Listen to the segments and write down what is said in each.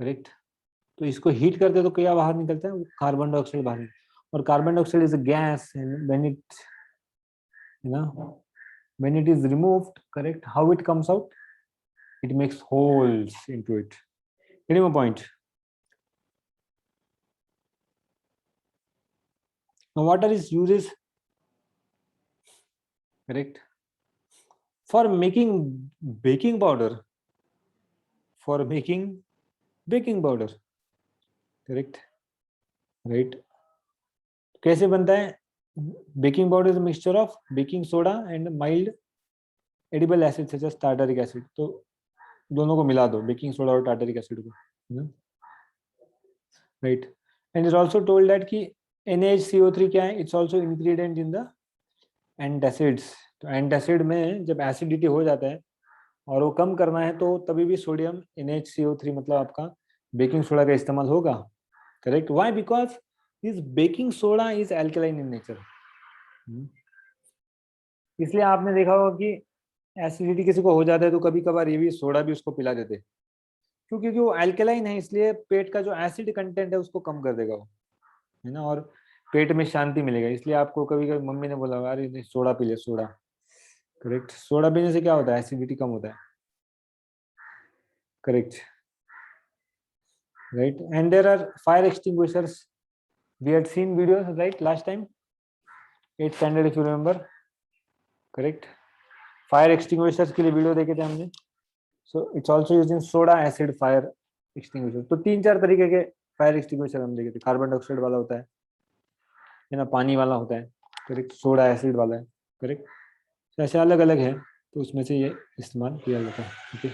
Correct. तो इसको heat करते तो क्या बाहर निकलता है, कार्बन डाइऑक्साइड बाहर निकलता है। और carbon dioxide is a gas, and when it when it is removed, correct, how it comes out, it makes holes into it. Getting my point? Now water is uses, correct, for making baking powder, for making baking powder, correct, right? कैसे बनता है? Baking powder is mixture of baking soda and mild edible acid such as tartaric acid. तो दोनों को मिला दो, baking soda और tartaric acid को, right. And is also told that कि NaHCO3 क्या है? It's also ingredient in the antacids. तो एंटासिड में जब एसिडिटी हो जाता है और वो कम करना है तो तभी भी सोडियम NaHCO3 मतलब आपका बेकिंग सोडा का इस्तेमाल होगा, correct. Why? Because this baking soda is alkaline in nature. इसलिए आपने देखा होगा कि एसिडिटी किसी को हो जाता है तो कभी कभार ये भी सोडा भी उसको पिला देते, क्योंकि वो अल्कलाइन है, इसलिए पेट का जो एसिड कंटेंट है उसको कम कर देगा वो, है ना, और पेट में शांति मिलेगा। इसलिए आपको कभी कभी मम्मी ने बोला अरे नहीं सोडा पी ले, सोडा, करेक्ट। सोडा पीने से क्या होता है? एसिडिटी कम होता है, correct, right. And there are fire extinguishers, we had seen videos, right, last time 8th standard if you remember, correct. Fire extinguishers के लिए वीडियो देखे थे हमने। So it's also use in soda acid fire extinguisher. तो 3-4 तरीके के fire extinguisher हम देखे थे। कार्बन डाइऑक्साइड वाला होता है ना, पानी वाला होता है, करेक्ट, सोडा एसिड वाला है, करेक्ट। तो ऐसे अलग अलग है, तो उसमें से ये इस्तेमाल किया जाता है। Okay,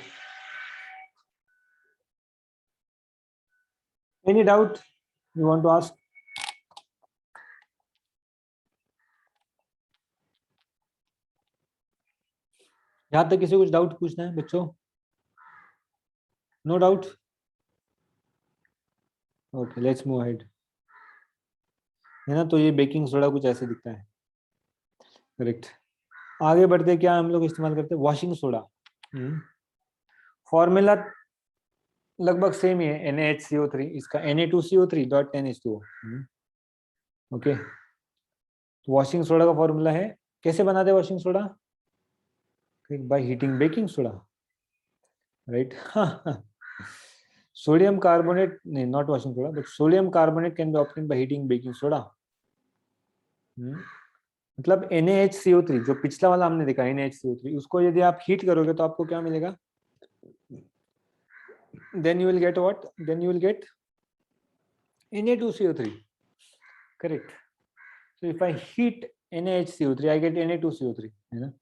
any doubt you want to ask? यहाँ तक किसी को कुछ डाउट पूछना है बच्चों? No doubt? Okay, let's move ahead, है ना। तो ये बेकिंग सोडा कुछ ऐसे दिखता है, करेक्ट। आगे बढ़ते क्या हम लोग इस्तेमाल करते हैं? Washing soda. फॉर्मूला लगभग सेम ही है, NaHCO3, इसका Na2CO3.10H2O। ओके, तो वॉशिंग सोडा का फॉर्मूला है, कैसे बनाते हैं washing soda? By heating baking soda, right. Sodium carbonate, नहीं, not washing soda, but sodium carbonate can be obtained by heating baking soda. मतलब NaHCO3 जो पिछला वाला हमने देखा NaHCO3, उसको यदि आप हीट करोगे तो आपको क्या मिलेगा? then you will get what? Then you will get Na2CO3, correct. So if I heat NaHCO3 I get Na2CO3, है ना।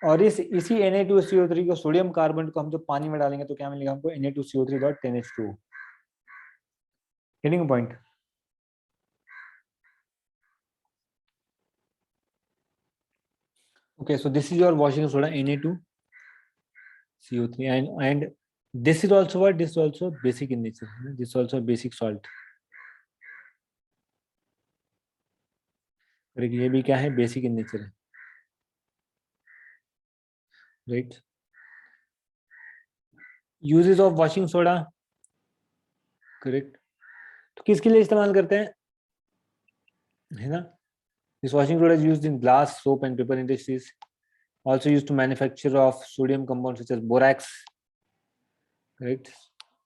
और इसी Na2CO3 को, सोडियम कार्बोनेट को हम जब पानी में डालेंगे तो क्या मिलेगा हमको? Na2CO3.10H2O। Getting point? okay, so this is your washing soda Na2CO3, and this is also what? This is also basic in nature, this is also a basic salt, ये भी क्या है? बेसिक इन नेचर है, right. Uses of washing soda, correct. तो किसके लिए इस्तेमाल करते हैं, है ना? This washing soda is used in glass, soap and paper industries, also used to manufacture of sodium compounds such as borax, correct.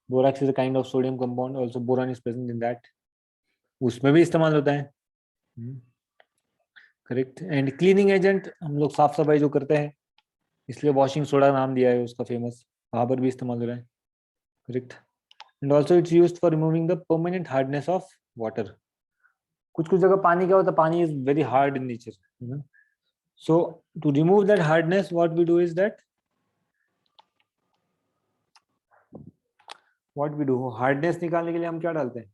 Borax is a kind of sodium compound, also boron is present in that, उसमें भी इस्तेमाल होता है, correct. And cleaning agent, हम लोग साफ सफाई जो करते हैं इसलिए वॉशिंग सोडा नाम दिया है उसका फेमस, वहां पर भी इस्तेमाल हो रहा है, correct. And also it's used for removing the permanent hardness of water. कुछ कुछ जगह पानी क्या होता है? पानी is very hard in nature, है ना। So to remove that hardness, what we do is that, what we do, hardness निकालने के लिए हम क्या डालते हैं?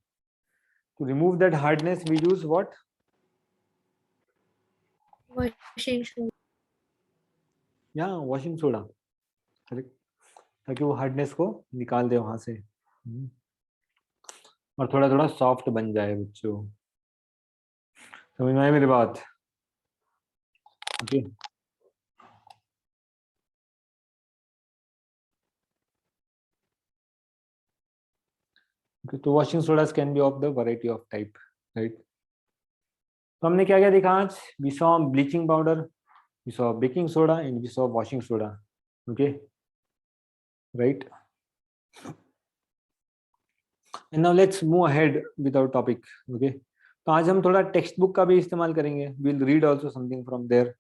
To remove that hardness, we use what? washing soda. Yeah, washing soda, correct, ताकि वो हार्डनेस को निकाल दे वहां से, और थोड़ा थोड़ा सॉफ्ट बन जाए बच्चों। समझ में आई मेरी बात? ओके, Okay, तो washing sodas can be of the variety of type, right? तो हमने क्या क्या देखा आज? We saw bleaching powder, we saw baking soda, and we saw washing soda. Okay, right? And now let's move ahead with our topic. Okay, तो आज हम थोड़ा टेक्स्ट बुक का भी इस्तेमाल करेंगे. We'll read also something from there,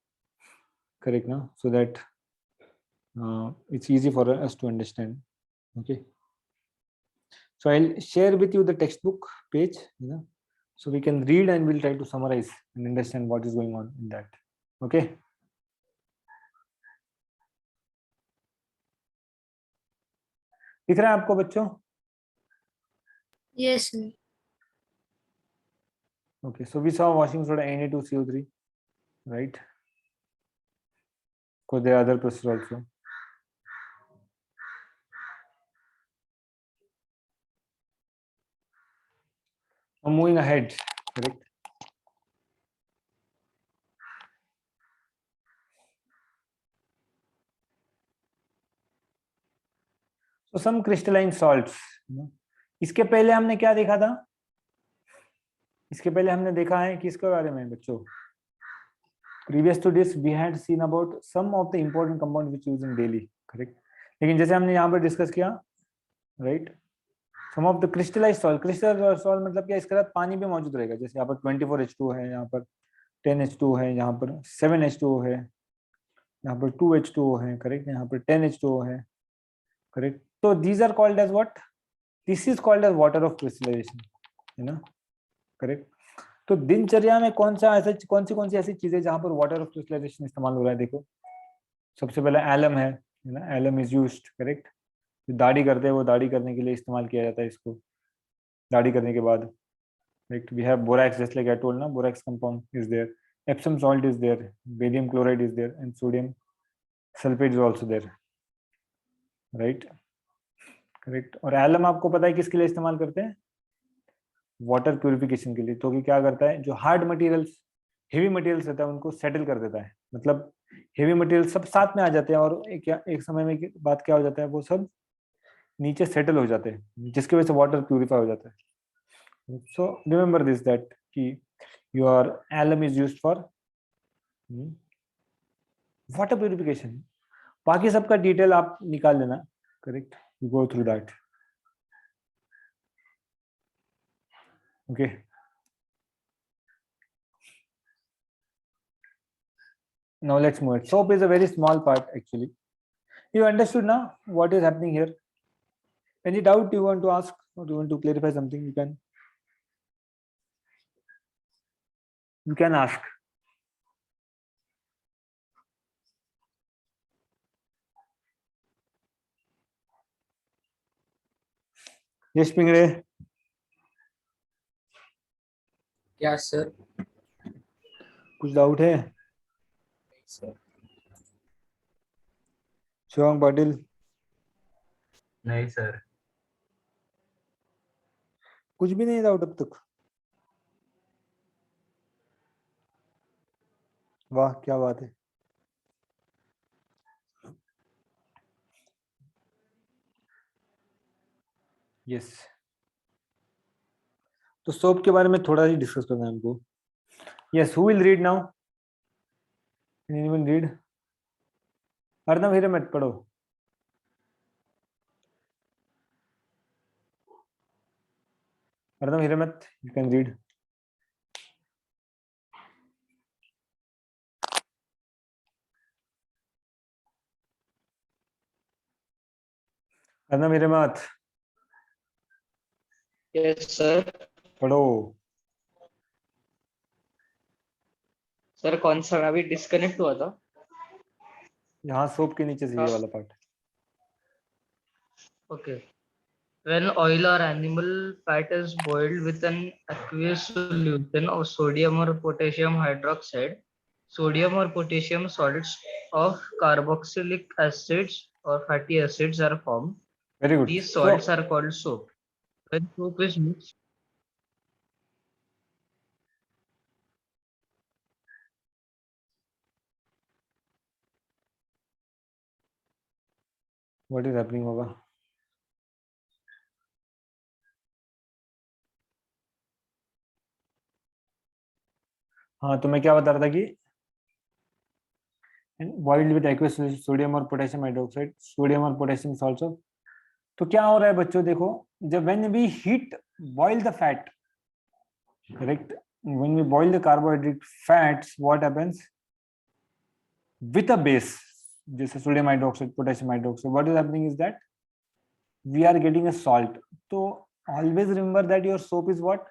correct ना? So that it's easy for us to understand. Okay, so I'll share with you the textbook page, so we can read and we'll try to summarize and understand what is going on in that. Okay, दिख रहा है आपको बच्चों? Yes, sir. Okay, so we saw washing soda Na2CO3, right? Because there are other processes also. Now moving ahead, correct? So some crystalline salts. इसके पहले हमने क्या देखा था? इसके पहले हमने देखा है किसके बारे में बच्चों? Previous to this, we had seen about some of the important compounds which use in daily, correct? लेकिन जैसे हमने यहाँ पर डिस्कस किया, right? Some of the crystallized salt, crystallized salt मतलब क्या? इसके साथ पानी भी मौजूद रहेगा. जैसे यहाँ पर 24H2 है, यहाँ पर 10H2 है, यहाँ पर 7H2O है, यहाँ पर 2H2O है, correct? यहाँ पर 10H2O है, correct? So these are called as what? This is called as water of crystallization, है ना? Correct? तो दिनचर्या में कौन सी ऐसी चीजें जहां पर वाटर ऑफ क्रिस्टलाइजेशन इस्तेमाल हो रहा है? देखो, सबसे पहले एलम है ना? Alum is used, correct? जो दाढ़ी करते हैं वो दाढ़ी करने के लिए इस्तेमाल किया जाता है इसको, दाढ़ी करने के बाद, right? We have borax, just like I told ना, borax compound is there, Epsom salt is there, barium chloride is there, and sodium sulphate is also there, right? Correct. और एलम आपको पता है किसके लिए इस्तेमाल करते हैं? वाटर प्यूरिफिकेशन के लिए. तो क्या करता है? जो हार्ड मटेरियल्स, हेवी मटेरियल्स रहता है उनको सेटल कर देता है. मतलब हेवी मटेरियल सब साथ में आ जाते हैं और एक समय में बाद क्या हो जाता है? वो सब नीचे सेटल हो जाते हैं, जिसकी वजह से वाटर प्यूरिफाई हो जाता है. सो रिमेंबर दिस दैट कि your alum is used for water purification. बाकी सबका डिटेल आप निकाल लेना, correct? You go through that. Okay, now let's move it. Soap is a very small part actually. You understood now what is happening here? Any doubt you want to ask or you want to clarify something? You can ask. Yes, Pingre. क्या sir? कुछ doubt है? Sir Shivang Patil. नहीं sir. कुछ भी नहीं doubt अब तक? वाह, क्या बात है. यस, तो सोप के बारे में थोड़ा ही डिस्कस करना है हमको. Yes, who will read now? Anyone read? Arnav Hiremath पढ़ो. Arnav Hiremath, you can read. Arnav Hiremath yes sir. पढ़ो. सर कौन सा? अभी डिस्कनेक्ट हुआ था. यहाँ सोप के नीचे से ये वाला part. Okay. When oil or animal fat is boiled with an aqueous solution of sodium or potassium hydroxide, sodium or potassium salts of carboxylic acids or fatty acids are formed. Very good. These salts are called soap. When soap is mixed, what is happening होगा? हाँ, तो मैं क्या बता रहा था कि boiled with aqueous sodium और पोटेशियम हाइड्रोक्साइड, सोडियम और पोटेशियम सॉल्ट्स। तो क्या हो रहा है बच्चों, देखो, जब when we heat boil the fat, correct, when we boil the carbohydrate fats, what happens with a base, जैसे sodium hydroxide, potassium hydroxide, what is happening is that we are getting a salt. तो always remember that your soap is what,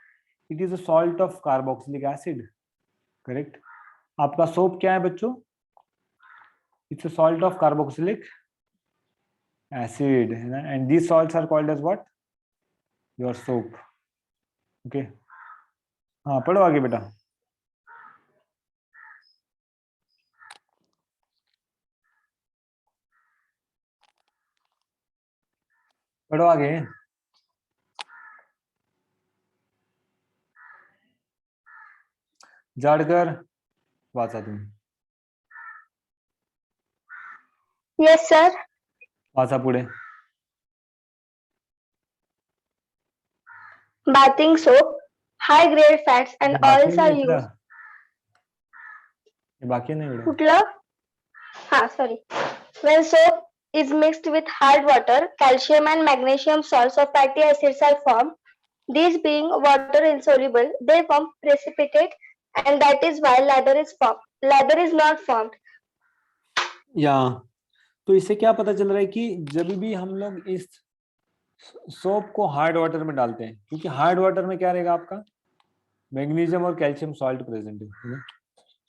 it is a salt of carboxylic acid, correct. आपका soap क्या है बच्चों, it's a salt of carboxylic acid, and these salts are called as what, your soap. Okay, हाँ पढ़ो आगे बेटा। पढ़ो आगे। जाडकर वाचा तुम्ही, Yes, sir. वाचा पुढे। Bathing soap, high grade fats and हे बाकी oils नाही are इथलं, used. हे बाकी नाही एवढं। कुठलं? Sorry. When soap is mixed with hard water, calcium and magnesium salts or fatty acids are formed. These being water insoluble, they form precipitate, and that is why lather is formed. Lather is not formed. या तो इससे क्या पता चल रहा है कि जब भी हम लोग इस सोप को हार्ड वाटर में डालते हैं, क्योंकि हार्ड वाटर में क्या रहेगा आपका, मैग्नीशियम और कैल्शियम सॉल्ट प्रेजेंट है।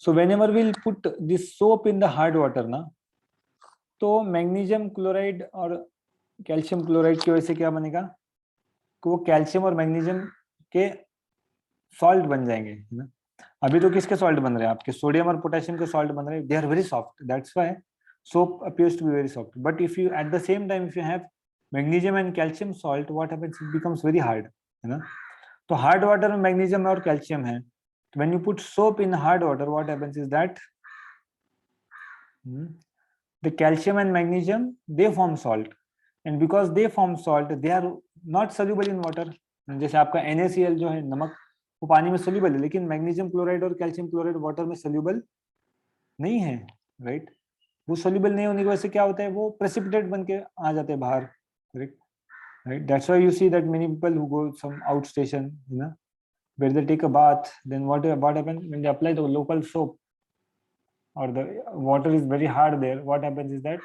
So whenever we will put this soap in the hard water ना, तो मैग्नीशियम क्लोराइड और कैल्शियम क्लोराइड की वजह से क्या बनेगा कि वो कैल्शियम और मैग्नीशियम के सॉल्ट बन जाएंगे, है ना। अभी तो किसके सॉल्ट बन रहे हैं आपके, सोडियम और पोटेशियम के सॉल्ट बन रहे हैं, they are very soft, that's why soap appears to be very soft. But if you at the same time if you have magnesium and calcium salt, what happens, it becomes very hard, है ना। तो hard water में magnesium और calcium है, तो when you put soap in hard water, what happens is that the calcium and magnesium, they form salt, and because they form salt, they are not soluble in water. जैसे आपका NaCl जो है नमक, वो पानी में सोल्यूबल है, लेकिन मैग्नीशियम क्लोराइड और कैल्शियम क्लोराइड वाटर में सोल्यूबल नहीं है, राइट। वो सोल्यूबल नहीं होने की वजह से क्या होता है, वो प्रेसिपिटेट बन के आ जाते हैं बाहर, correct, right. That's why you see that many people who go some out station, you know, where they take a bath, then what happens when they apply the local soap or the water is very hard there, what happens is that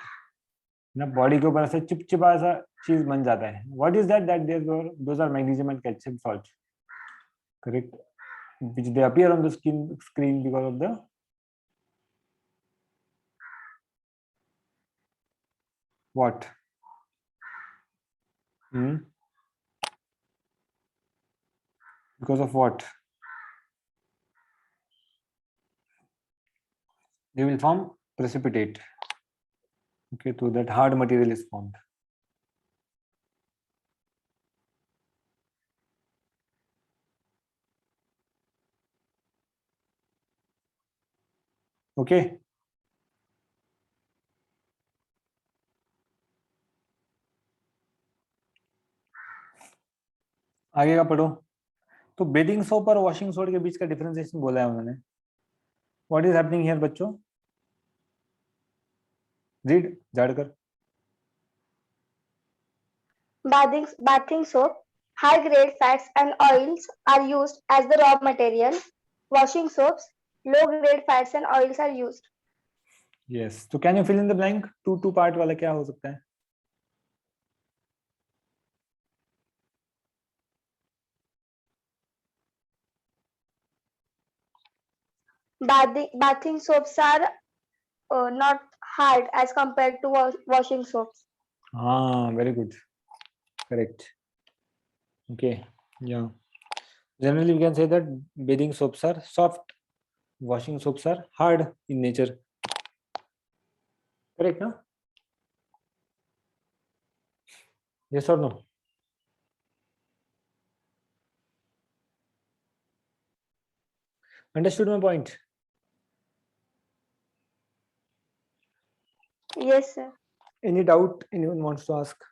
ना body के ऊपर ऐसा चिपचिपा सा चीज बन जाता है। What is that, that there those are magnesium and calcium salts, correct, which they appear on the skin screen because of the what, because of what, they will form precipitate, okay, so that hard material is formed. Okay, आगे का पढ़ो। तो bathing soap और washing soap के बीच का differentiation बोला है उन्होंने। व्हाट इज हैपनिंग हियर बच्चों, read जाड़कर। Bathing soap, high grade fats and oils are used as the raw material. Washing soaps, low grade fats and oils are used. Yes, तो can you fill in the blank, two part वाला क्या हो सकता है। Bathing soaps are not hard as compared to washing soaps. हाँ, very good, correct, okay, या generally we can say that bathing soaps are soft, washing soaps are hard in nature, correct na, yes or no, understood my point? Yes, sir. Any doubt anyone wants to ask?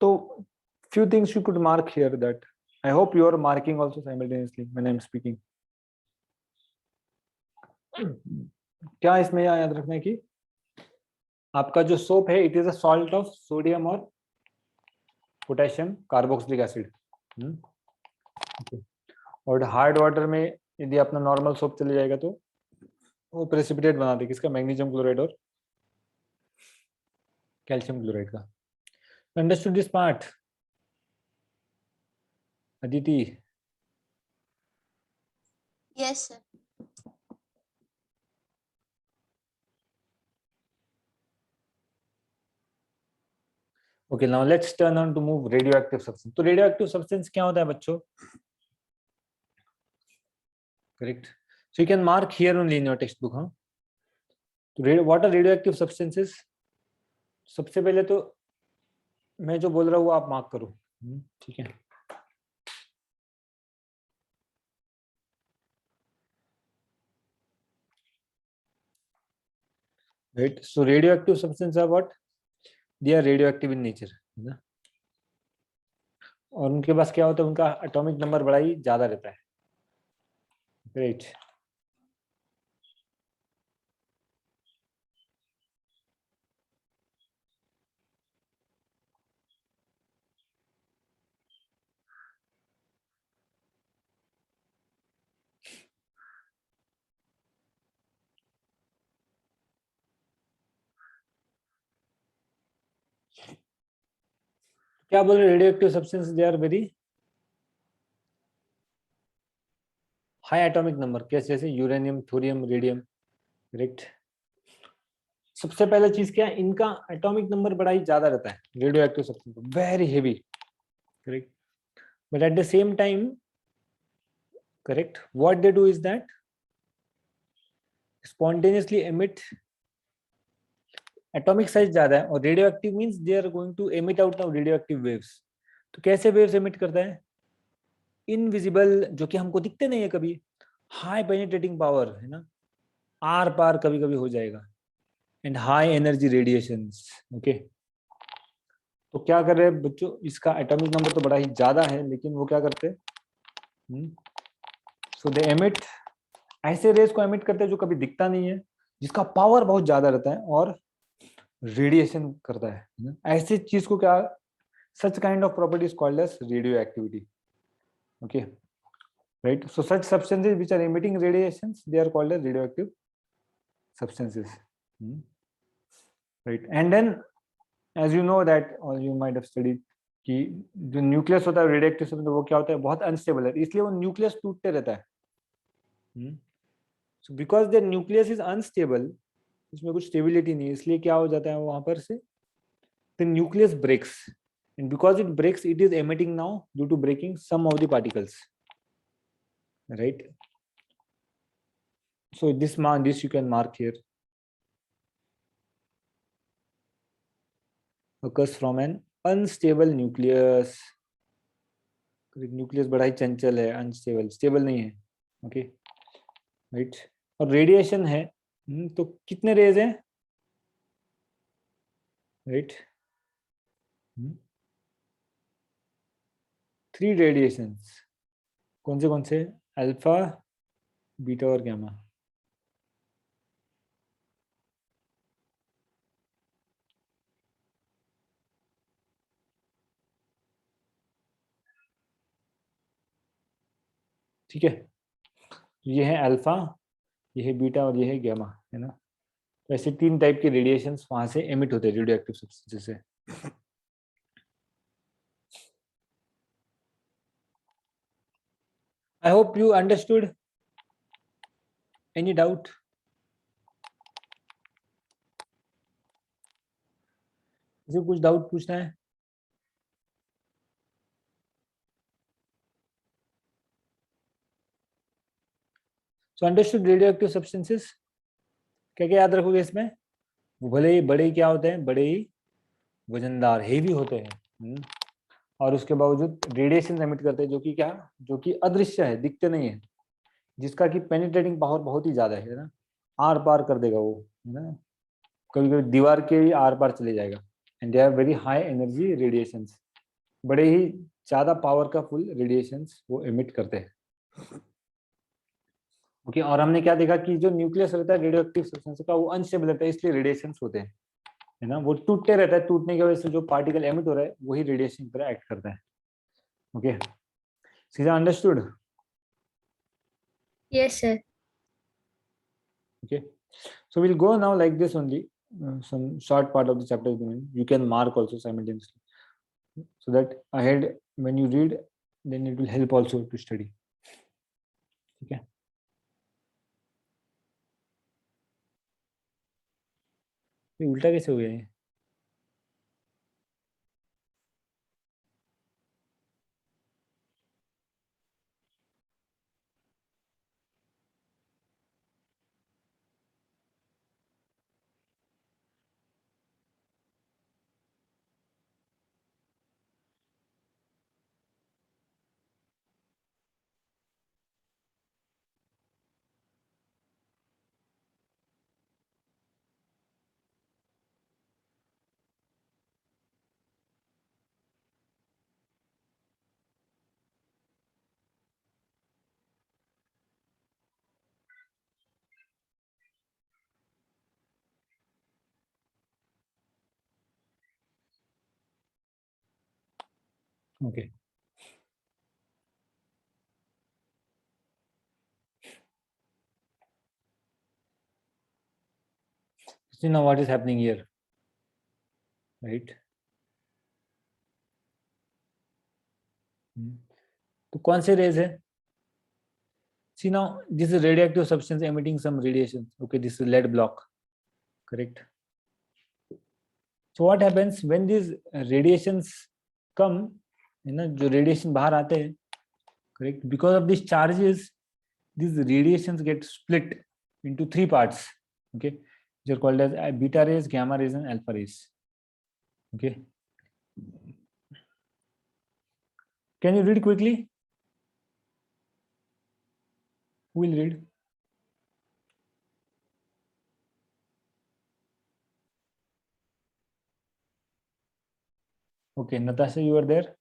So few things you could mark here, that I hope you are marking also simultaneously when I'm speaking. क्या इसमें याद रखना है कि आपका जो soap है it is a salt of sodium और पोटेशियम कार्बोक्सिलिक एसिड। और हार्ड वाटर में यदि अपना नॉर्मल सोप चले जाएगा तो वो प्रेसिपिटेट बनाते किसका, मैग्नीशियम क्लोराइड और कैल्शियम क्लोराइड का। Understood this part Aditi? Yes, sir. Okay, now let's turn on to move radio active substance. तो रेडियो एक्टिव सब्सटेंस क्या होता है बच्चों? Correct, so you can mark here only in your text book. हाँ, तो what are radio active substances? सबसे पहले तो मैं जो बोल रहा हूँ वो आप मार्क करो। ठीक है, right. So radio active substance are what? They are radio active in nature, है ना। और उनके पास क्या होता है, उनका एटॉमिक नंबर बड़ा ही ज्यादा रहता है। राइट, क्या बोल रहे, radio active substance they are very high atomic number, कैसे? जैसे यूरेनियम, थोरियम, रेडियम। करेक्ट, सबसे पहले चीज क्या है, इनका एटॉमिक नंबर बड़ा ही ज्यादा रहता है radio active substance, very heavy. Correct, but at the same time, correct, what they do is that spontaneously emit, atomic size ज्यादा है और radio active means they are going to emit out of radio active waves. तो कैसे waves emit करता है? Invisible, जो कि हमको दिखते नहीं है कभी, हाई पेनिट्रेटिंग पावर, है ना, आर पार कभी कभी हो जाएगा, and high energy radiations. Okay, तो क्या कर रहे हैं बच्चों, इसका एटॉमिक नंबर तो बड़ा ही ज्यादा है, लेकिन वो क्या करते हैं, सो दे एमिट, ऐसे रेस को एमिट करते हैं जो कभी दिखता नहीं है, जिसका पावर बहुत ज्यादा रहता है और रेडिएशन करता है ना? ऐसी चीज को क्या, such kind of property is called as radioactivity. Okay, right, so such substances which are emitting radiations, they are called as radioactive substances. Right, and then as you know that, or you might have studied कि जो nucleus होता है radioactive substance, वो क्या होता है, बहुत unstable है, इसलिए वो न्यूक्लियस टूटते रहता है। So because the nucleus is unstable, उसमें कुछ स्टेबिलिटी नहीं है, इसलिए क्या हो जाता है वहां पर से, the nucleus breaks, and because it breaks, it is emitting now due to breaking some of the particles, right? So this you can mark here, occurs from an unstable nucleus. Nucleus बड़ा ही चंचल है, unstable, stable नहीं है। Okay, right, और radiation है, तो कितने raise हैं, right, 3 radiations. कौन से? अल्फा, बीटा और गामा। ठीक है, ये है अल्फा, ये है बीटा और ये है गामा, है ना। तो ऐसे 3 टाइप के रेडिएशंस वहां से एमिट होते हैं रेडियो एक्टिव सब्सटेंसेस से। I hope you understood. Any doubt? किसी को कुछ डाउट पूछना है? So understood radioactive substances. क्या क्या याद रखोगे इसमें? वो भले ही बड़े ही क्या होते हैं, बड़े ही वजनदार, हेवी होते हैं, और उसके बावजूद रेडिएशन एमिट करते हैं, जो कि क्या, जो कि अदृश्य है, दिखते नहीं है, जिसका कि पेनिट्रेटिंग पावर बहुत ही ज्यादा है ना, आर पार कर देगा वो, है ना, कभी कभी दीवार के ही आर पार चले जाएगा। And they have very high energy radiations, बड़े ही ज्यादा पावर का फुल रेडिएशंस वो एमिट करते हैं। ओके और हमने क्या देखा कि जो न्यूक्लियस रहता है रेडियो एक्टिव सब्सटेंस का वो अनस्टेबल रहता है, इसलिए रेडिएशन होते हैं, है ना, वो टूटते रहता है, टूटने की वजह से जो पार्टिकल एमिट हो रहा है वही रेडिएशन की तरह एक्ट करता है। ओके सीधा understood? Yes, sir. Okay, so we'll go now like this only, some short part of the chapter you can mark also simultaneously, so that ahead when you read then it will help also to study. Okay, ये उल्टा कैसे हो गया ये? Okay, see now what is happening here, right? तो कौन से raise है? See now this is radioactive substance emitting some radiation. Okay, this is lead block, correct? So what happens when these radiations come, है ना, जो radiation बाहर आते हैं, correct, because of these charges these radiations get split into three parts. Okay, which are called as beta rays, gamma rays and alpha rays. Okay, can you read quickly? Who will read? Okay, Natasha, you are there?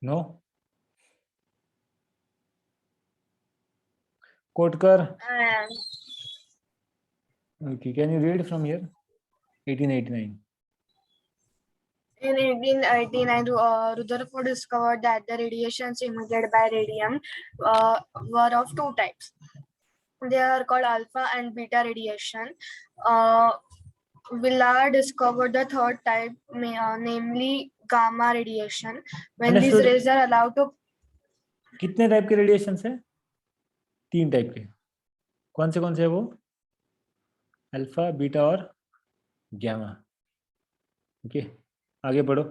No? Kotkar? Okay, can you read from here? 1889. In 1889, Rutherford discovered that the radiations emitted by radium were of two types. They are called alpha and beta radiation. Villard discovered the third type, namely gamma radiation. When these Understood. rays are allowed to कितने type के radiation है? 3 type के. कौन से है वो? Alpha, beta और gamma. Okay, आगे बढ़ो.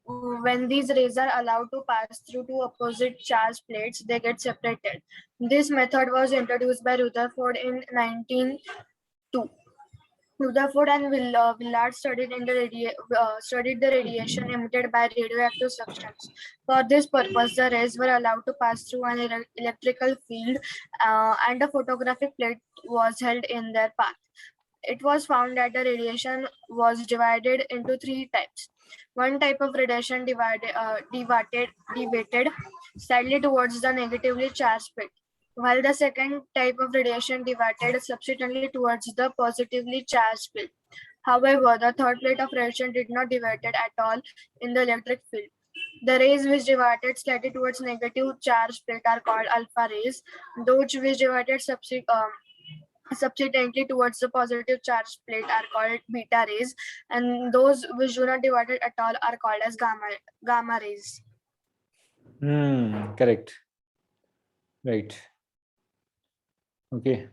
when these rays are allowed to pass through two opposite charge plates, they get separated. This method was introduced by Rutherford in 1902. Rutherford and Villard studied the radiation emitted by radioactive substance. For this purpose, the rays were allowed to pass through an electrical field, and a photographic plate was held in their path. It was found that the radiation was divided into 3 types. One type of radiation deviated slightly towards the negatively charged plate, while the second type of radiation deviated subsequently towards the positively charged plate. However, the third plate of radiation did not deviate at all in the electric field. The rays which deviated slightly towards negative charged plate are called alpha rays. Those which deviated subsequently towards the positive charge plate are called beta rays, and those which do not divide at all are called as gamma rays. Correct. Right. Okay.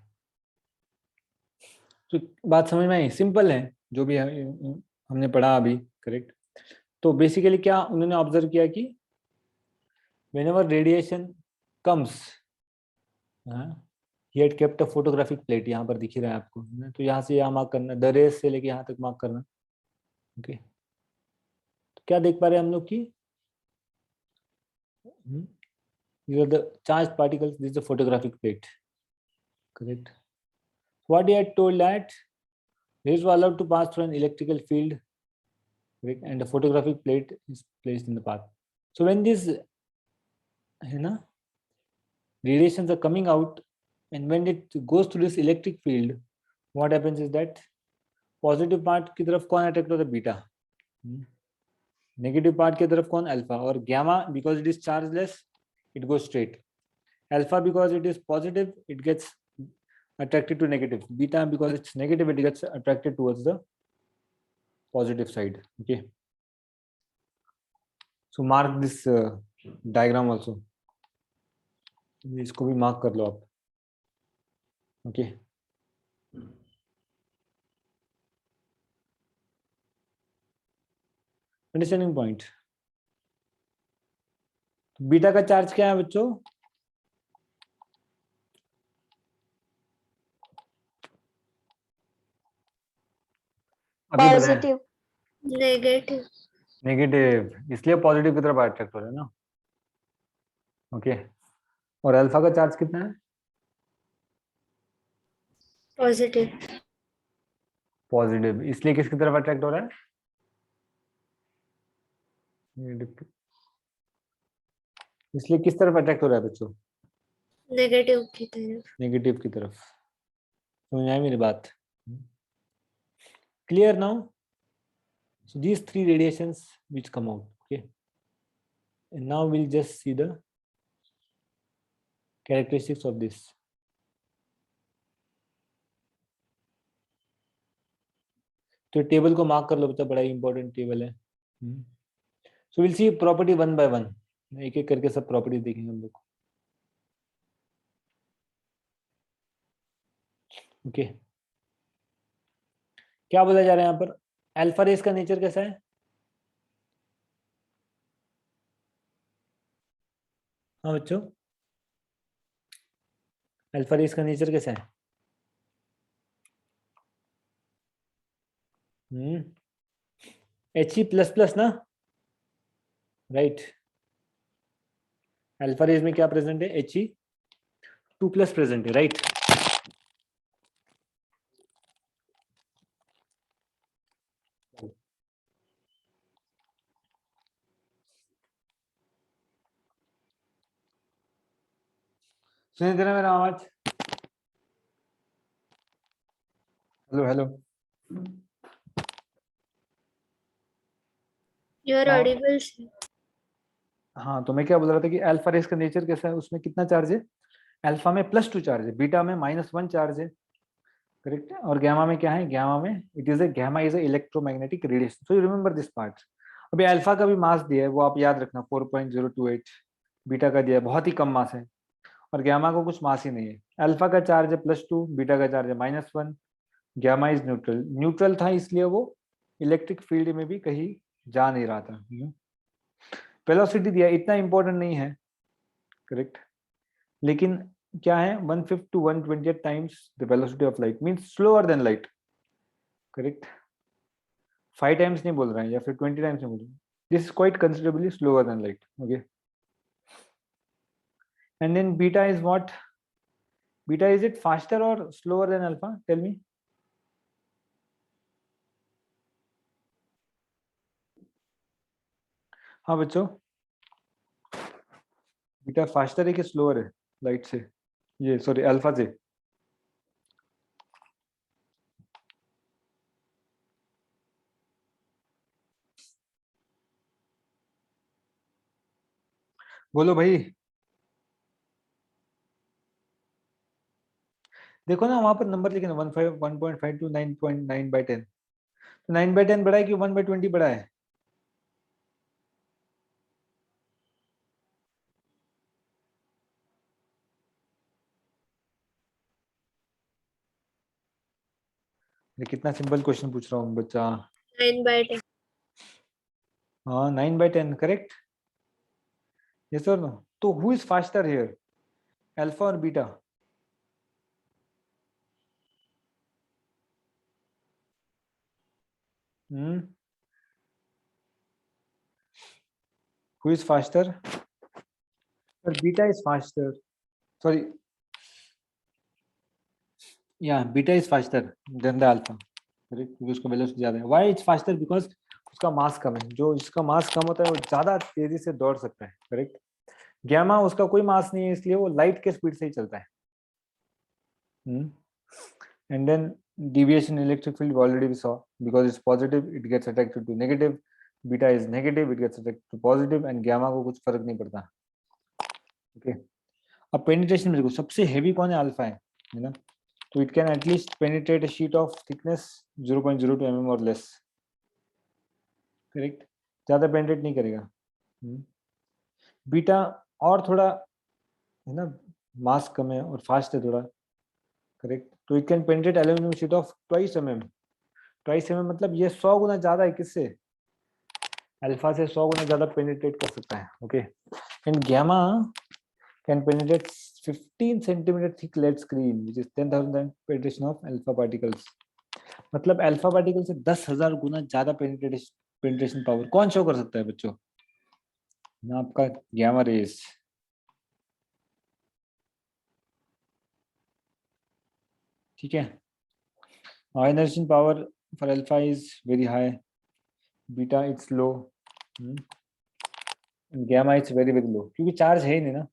तो बात समझ में आई? Simple है जो भी हमने पढ़ा अभी, करेक्ट. तो बेसिकली क्या उन्होंने ऑब्जर्व किया कि whenever radiation comes, he had kept a photographic plate. यहाँ पर दिख रहा है आपको, तो यहाँ से यहाँ मार्क करना, द रेस से लेके यहाँ तक मार्क करना. ओके, तो क्या देख पा रहे हैं हम लोग की these are the charged particles, this is the photographic plate, correct. What he had told that rays were allowed to pass through an electrical field correct, and the photographic plate is placed in the path. So when these radiations are coming out, and when it goes through this electric field, what happens is that positive part की तरफ कौन attract होता है? Beta. Negative part की तरफ कौन? Alpha. और gamma because it is chargeless it goes straight. Alpha because it is positive it gets attracted to negative. Beta because it's negative it gets attracted towards the positive side. Okay, so mark this diagram also. इसको भी mark कर लो आप. Okay, understanding point. Beta का charge क्या है बच्चों? अभी बताएं. पॉजिटिव. नेगेटिव. नेगेटिव, इसलिए पॉजिटिव की तरफ अट्रैक्ट हो रहा है ना. ओके, और अल्फा का चार्ज कितना है? पॉजिटिव. पॉजिटिव, इसलिए किसकी तरफ अट्रैक्ट हो रहा है? इसलिए किस तरफ अट्रैक्ट हो रहा है बच्चों? नेगेटिव की तरफ. नेगेटिव की तरफ. समझ आई मेरी बात? Clear now? So these three radiations which come out. Okay, and now we'll just see the characteristics of this. तो टेबल को मार्क कर लो बच्चा, बड़ा ही इंपॉर्टेंट टेबल है. So will see property one by one. एक एक करके सब प्रॉपर्टी देखेंगे हम लोग. ओके, क्या बोला जा रहा है यहाँ पर? अल्फा रेस का नेचर कैसा है? हाँ बच्चों, अल्फा रेस का नेचर कैसा है? He++ ना, राइट. अल्फा रेस में क्या प्रेजेंट है? He2+ प्रेजेंट है, राइट. सुनिए दे रहा मेरा आवाज? Hello hello. You are audible. हाँ, तो मैं क्या बोल रहा था कि अल्फा रेस का नेचर कैसा है? उसमें कितना चार्ज है? अल्फा में +2 चार्ज है, बीटा में -1 चार्ज है, करेक्ट है. और गैमा में क्या है? गैमा में it is gamma is electromagnetic radiation. So you remember this part. अभी अल्फा का भी मास दिया है, वो आप याद रखना 4.028. बीटा का दिया है, बहुत ही कम मास है. और गैमा को कुछ मास ही नहीं है. अल्फा का चार्ज है +2, बीटा का चार्ज है -1. Gamma is neutral. न्यूट्रल था इसलिए वो इलेक्ट्रिक फील्ड में भी कहीं जा नहीं रहा था. वेलोसिटी दिया, इतना इंपॉर्टेंट नहीं है, करेक्ट. लेकिन क्या है? 1/5 to 1/20 times the velocity of light means slower than light, correct. 5 times नहीं बोल रहे हैं या फिर 20 times नहीं बोल रहे हैं. This is quite considerably slower than light. Okay, and then beta is what? Beta, is it faster or slower than alpha? Tell me. हाँ बच्चों, बीटा फास्टर है कि स्लोअर है लाइट से? ये सॉरी अल्फा से. बोलो भाई. देखो ना वहां पर नंबर लिखे ना 1.5 to 9.9/10. तो 9/10 बड़ा है कि 1/20 बड़ा है? ये कितना सिंपल क्वेश्चन पूछ रहा हूँ बच्चा. 9/10. हाँ 9/10 करेक्ट. यस और नो? तो who is faster here, alpha और beta? Who is faster? But beta is faster. Sorry. Yeah, beta is faster than the alpha. Correct? Because उसका velocity ज़्यादा है. Why it's faster? Because उसका मास कम है, जो इसका मास कम होता है वो ज्यादा तेजी से दौड़ सकता है, करेक्ट। गैमा उसका कोई मास नहीं है, इसलिए वो लाइट के स्पीड से ही चलता है। And then deviation in electric field we already we saw, because it's positive it gets attracted to negative, beta is negative it gets attracted to positive, and gamma को कुछ फर्क नहीं पड़ता। ओके अब पेनिट्रेशन में देखो सबसे हेवी कौन है, अल्फा है ना, तो it can at least penetrate a sheet of thickness 0.02 mm और लेस, करेक्ट, ज्यादा पेनिट्रेट नहीं करेगा। बीटा और थोड़ा है ना, मास कम है और फास्ट है थोड़ा, करेक्ट, तो it can penetrate aluminium sheet of twice mm, twice mm मतलब ये 100 गुना ज्यादा है, किससे, अल्फा से 100 गुना ज्यादा पेनिट्रेट कर सकता है। Okay and gamma can penetrate 15 centimeter thick lead screen which is 10,000 penetration of alpha particles, मतलब अल्फा पार्टिकल से 10,000 गुना ज्यादा पेनिट्रेशन पावर कौन शो कर सकता है बच्चों ना, आपका गामा रेज। ठीक है, ionization power for alpha is very high, beta it's low, gamma it's very very low, क्योंकि चार्ज है ही नहीं ना,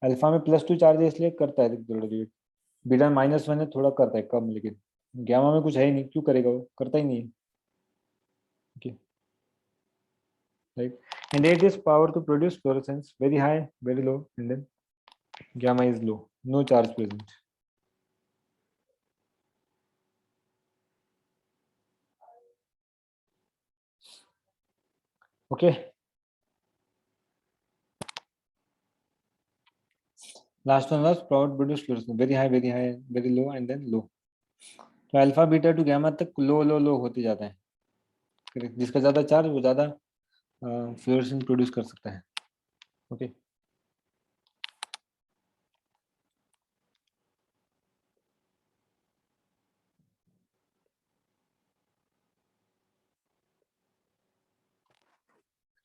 अल्फा में +2 चार्ज है इसलिए करता है थोड़ा, बीटा -1 है थोड़ा करता है कम, लेकिन गामा में कुछ है ही नहीं, क्यों करेगा वो, करता ही नहीं है। Okay right, and it is power to produce fluorescence very high, very low, and then gamma is low, no charge present. Okay, last one was power to produce fluorescence very high, very low, and then low. तो alpha beta two gamma तक लो लो लो होते जाता है, correct, जिसका ज्यादा charge वो ज्यादा fluorescence produce कर सकता है। Okay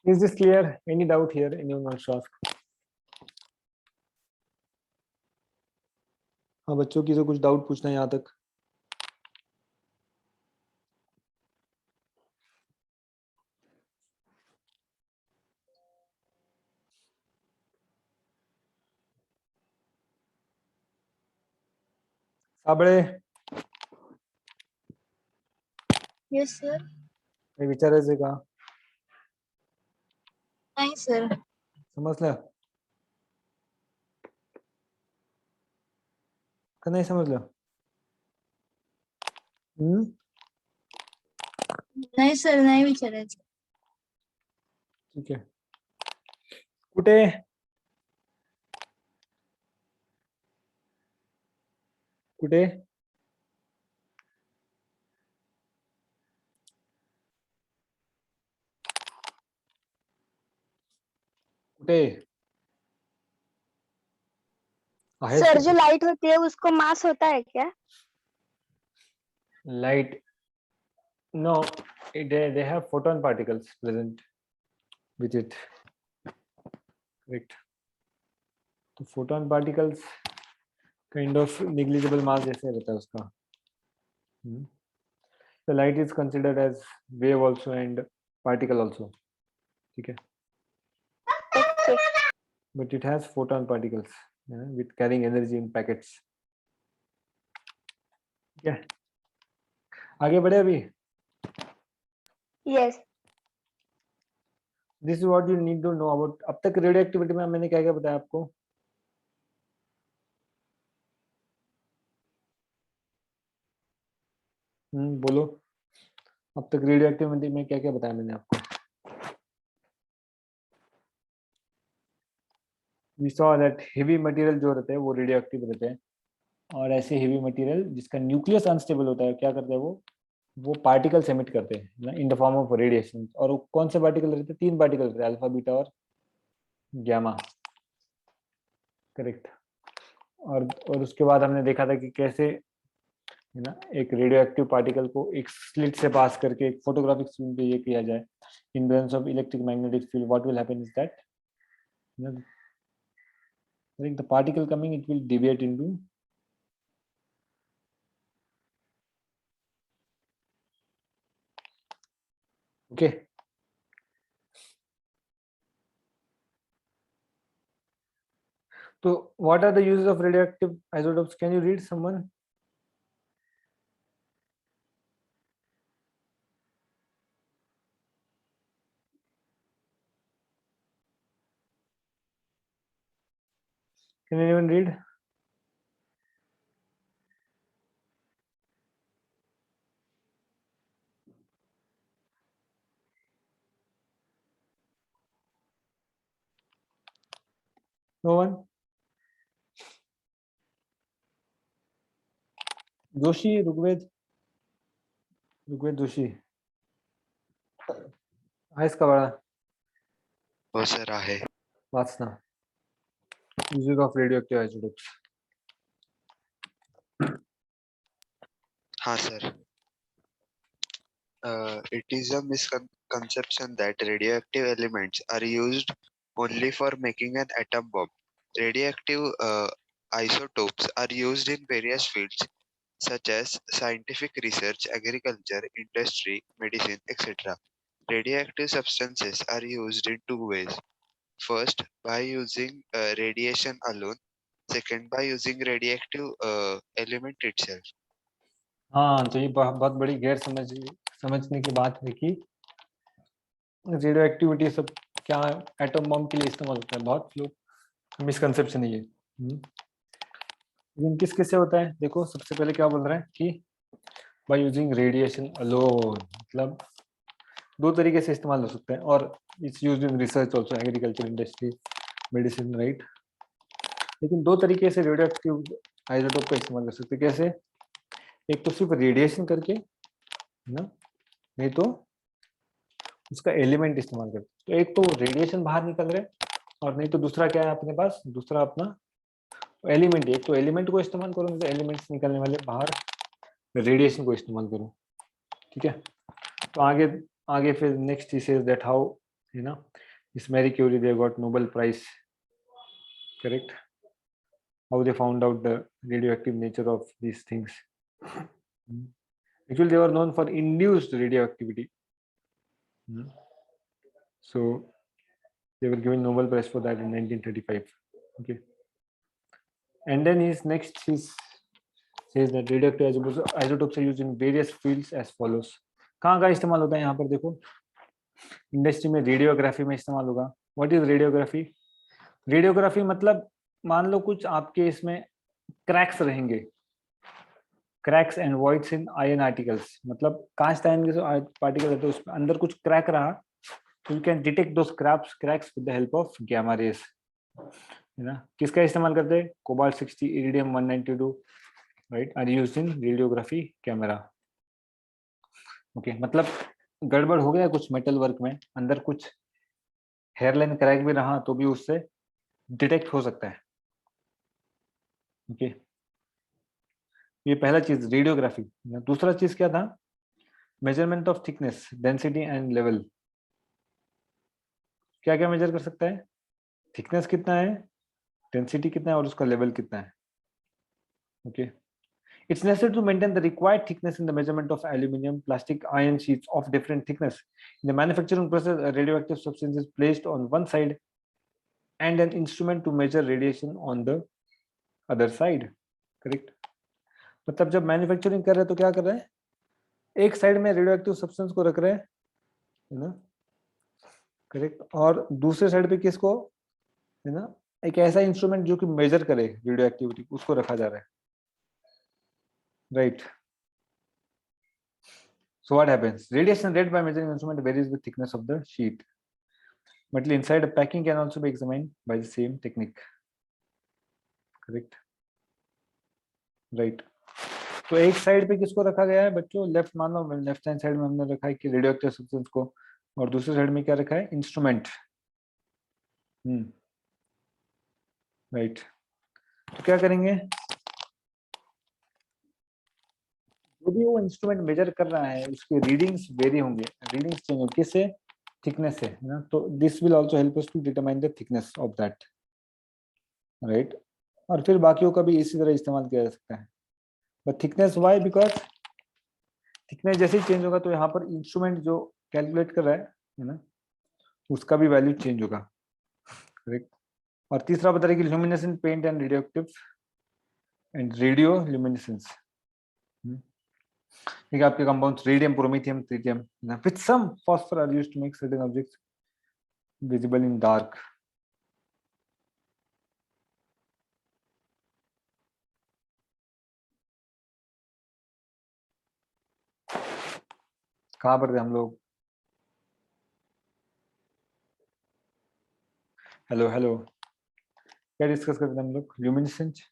is this clear, any doubt here, anyone wants to ask? हाँ बच्चों की से कुछ डाउट पूछना है यहाँ तक? Sable Yes, sir. काही विचारायचंय का, नाही, sir. समजलं का नाही समजलं? नाही, sir. नाही विचारायचं. ठीक आहे, कुठे कुठे कुठे आहेस सर तू? जो लाइट होती है उसको मास होता है क्या? Light no, they have photon particles present with it, correct, तो photon particles kind of negligible mass जैसे रहता है उसका। the light is considered as wave also and particle also, ठीक है, Okay. but it has photon particles with carrying energy in packets। ठीक है, आगे बढ़े अभी। Yes. This is what you need to know about. अब तक रेडियो एक्टिविटी में मैंने क्या क्या बताया आपको? बोलो, अब तक रेडियो एक्टिविटी में क्या क्या बताया मैंने आपको? We saw that heavy material जो रहते हैं वो रेडियो एक्टिव रहते हैं, और ऐसे हेवी मटेरियल जिसका न्यूक्लियस अनस्टेबल होता है क्या करते हैं वो पार्टिकल्स एमिट करते हैं ना in the form of radiation. और वो कौन से पार्टिकल रहते हैं? 3 पार्टिकल रहते हैं, अल्फा बीटा और गामा, करेक्ट। और उसके बाद हमने देखा था कि कैसे है ना एक रेडियो एक्टिव पार्टिकल को एक स्लिट से पास करके एक फोटोग्राफिक स्क्रीन पे ये किया जाए in presence of electric magnetic field. What will happen is that the particle coming it will deviate into okay तो what are the uses of radioactive isotopes? Can you read someone? Can anyone read? No one? Joshi Rigved Joshi आहेस का बाळा हो sir आहे. Watch ना uses of radioactive isotopes. हा sir. It is a misconception that radioactive elements are used only for making an atom bomb. Radioactive isotopes are used in various fields such as scientific research, agriculture, industry, medicine, etc. Radioactive substances are used in two ways. First, by using radiation alone. Second, by using radioactive element itself. हाँ तो ये बहुत बड़ी गैर समझने की बात है कि रेडियो एक्टिविटी सब क्या एटम बॉम्ब के लिए इस्तेमाल होता है. बहुत लोग मिसकंसेप्शन है ये. लेकिन किस किस से होता है देखो. सबसे पहले क्या बोल रहे हैं कि बाय यूजिंग रेडिएशन अलोन, मतलब दो तरीके से इस्तेमाल हो सकता है. और it's used in research also, agriculture, industry, medicine, right. लेकिन दो तरीके से रेडियो एक्टिव आइसोटोप का इस्तेमाल कर सकते हैं. कैसे? एक तो सिर्फ रेडिएशन करके ना, नहीं तो उसका एलिमेंट इस्तेमाल करते. तो एक तो रेडिएशन बाहर निकल रहे और नहीं तो दूसरा क्या है अपने पास, दूसरा अपना एलिमेंट. एक तो एलिमेंट को इस्तेमाल करो, नहीं तो एलिमेंट्स निकलने वाले बाहर रेडिएशन को इस्तेमाल करो. ठीक है. तो आगे फिर next he says that how you know is Marie Curie they got Nobel prize. Correct. How they found out the radioactive nature of these things. Actually, they were known for induced radioactivity. So they were given Nobel Prize for that in 1935. Okay. And then he says that radioactive isotopes are used in various fields as follows. कहाँ का इस्तेमाल होता है यहाँ पर देखो. Industry में radiography में इस्तेमाल होगा. What is radiography? रेडियोग्राफी मतलब मान लो कुछ आपके इसमें क्रैक्स रहेंगे, cracks and voids in ion articles. मतलब कांच आयन के जो पार्टिकल रहते हैं उसमें अंदर कुछ क्रैक रहा, तो you can detect those cracks with the help of gamma rays. है ना. किसका इस्तेमाल करते हैं? Cobalt 60, iridium 192, right, are used in radiography camera. Okay. मतलब गड़बड़ हो गया कुछ मेटल वर्क में, अंदर कुछ हेयरलाइन क्रैक भी रहा तो भी उससे डिटेक्ट हो सकता है. ओके. ये पहला चीज रेडियोग्राफी. दूसरा चीज क्या था? Measurement of thickness, density and level. क्या क्या मेजर कर सकता है? थिकनेस कितना है, डेंसिटी कितना है और उसका लेवल कितना है. Okay. It's necessary to maintain the required thickness in the measurement of aluminum, plastic, iron sheets of different thickness. In the manufacturing process, a radioactive substance is placed on one side and an instrument to measure radiation on the other side. Correct? मतलब जब manufacturing कर रहे हैं तो क्या कर रहे हैं? एक साइड में रेडियोएक्टिव सब्सटेंस को रख रहे हैं, है ना. करेक्ट. और दूसरे साइड पे किसको, है ना, एक ऐसा इंस्ट्रूमेंट जो कि मेजर करे रेडियो एक्टिविटी, उसको रखा जा रहा है. Right. So what happens? Radiation rate by measuring instrument varies with thickness of the sheet. Metal inside a packing can also be examined by the same technique. Correct? Right. तो एक side पे किसको रखा गया है बच्चों? लेफ्ट, मान लो left hand side में हमने रखा है कि रेडियोएक्टिव सब्सटेंस को, और दूसरी साइड में क्या रखा है? इंस्ट्रूमेंट. राइट. तो क्या करेंगे? जो भी वो इंस्ट्रूमेंट मेजर कर रहा है उसके रीडिंग्स वेरी होंगे, रीडिंग्स चेंज होंगे. किससे? थिकनेस से, है ना. तो this will also help us to determine the thickness of that. Right. और फिर बाकियों का भी इसी तरह इस्तेमाल किया जा सकता है. But thickness why? Because thickness जैसे ही चेंज होगा तो यहाँ पर इंस्ट्रूमेंट जो कैलकुलेट कर रहा है ना, उसका भी वैल्यू चेंज होगा, करेक्ट। और तीसरा बता रहे कि luminescent paint and radioactive and radio luminescence, ठीक है, आपके compounds radium, promethium, tritium, with some phosphor are used to make certain objects visible in dark. कहाँ पर थे हम लोग? हेलो हेलो, क्या डिस्कस करते थे हम लोग? Luminescence.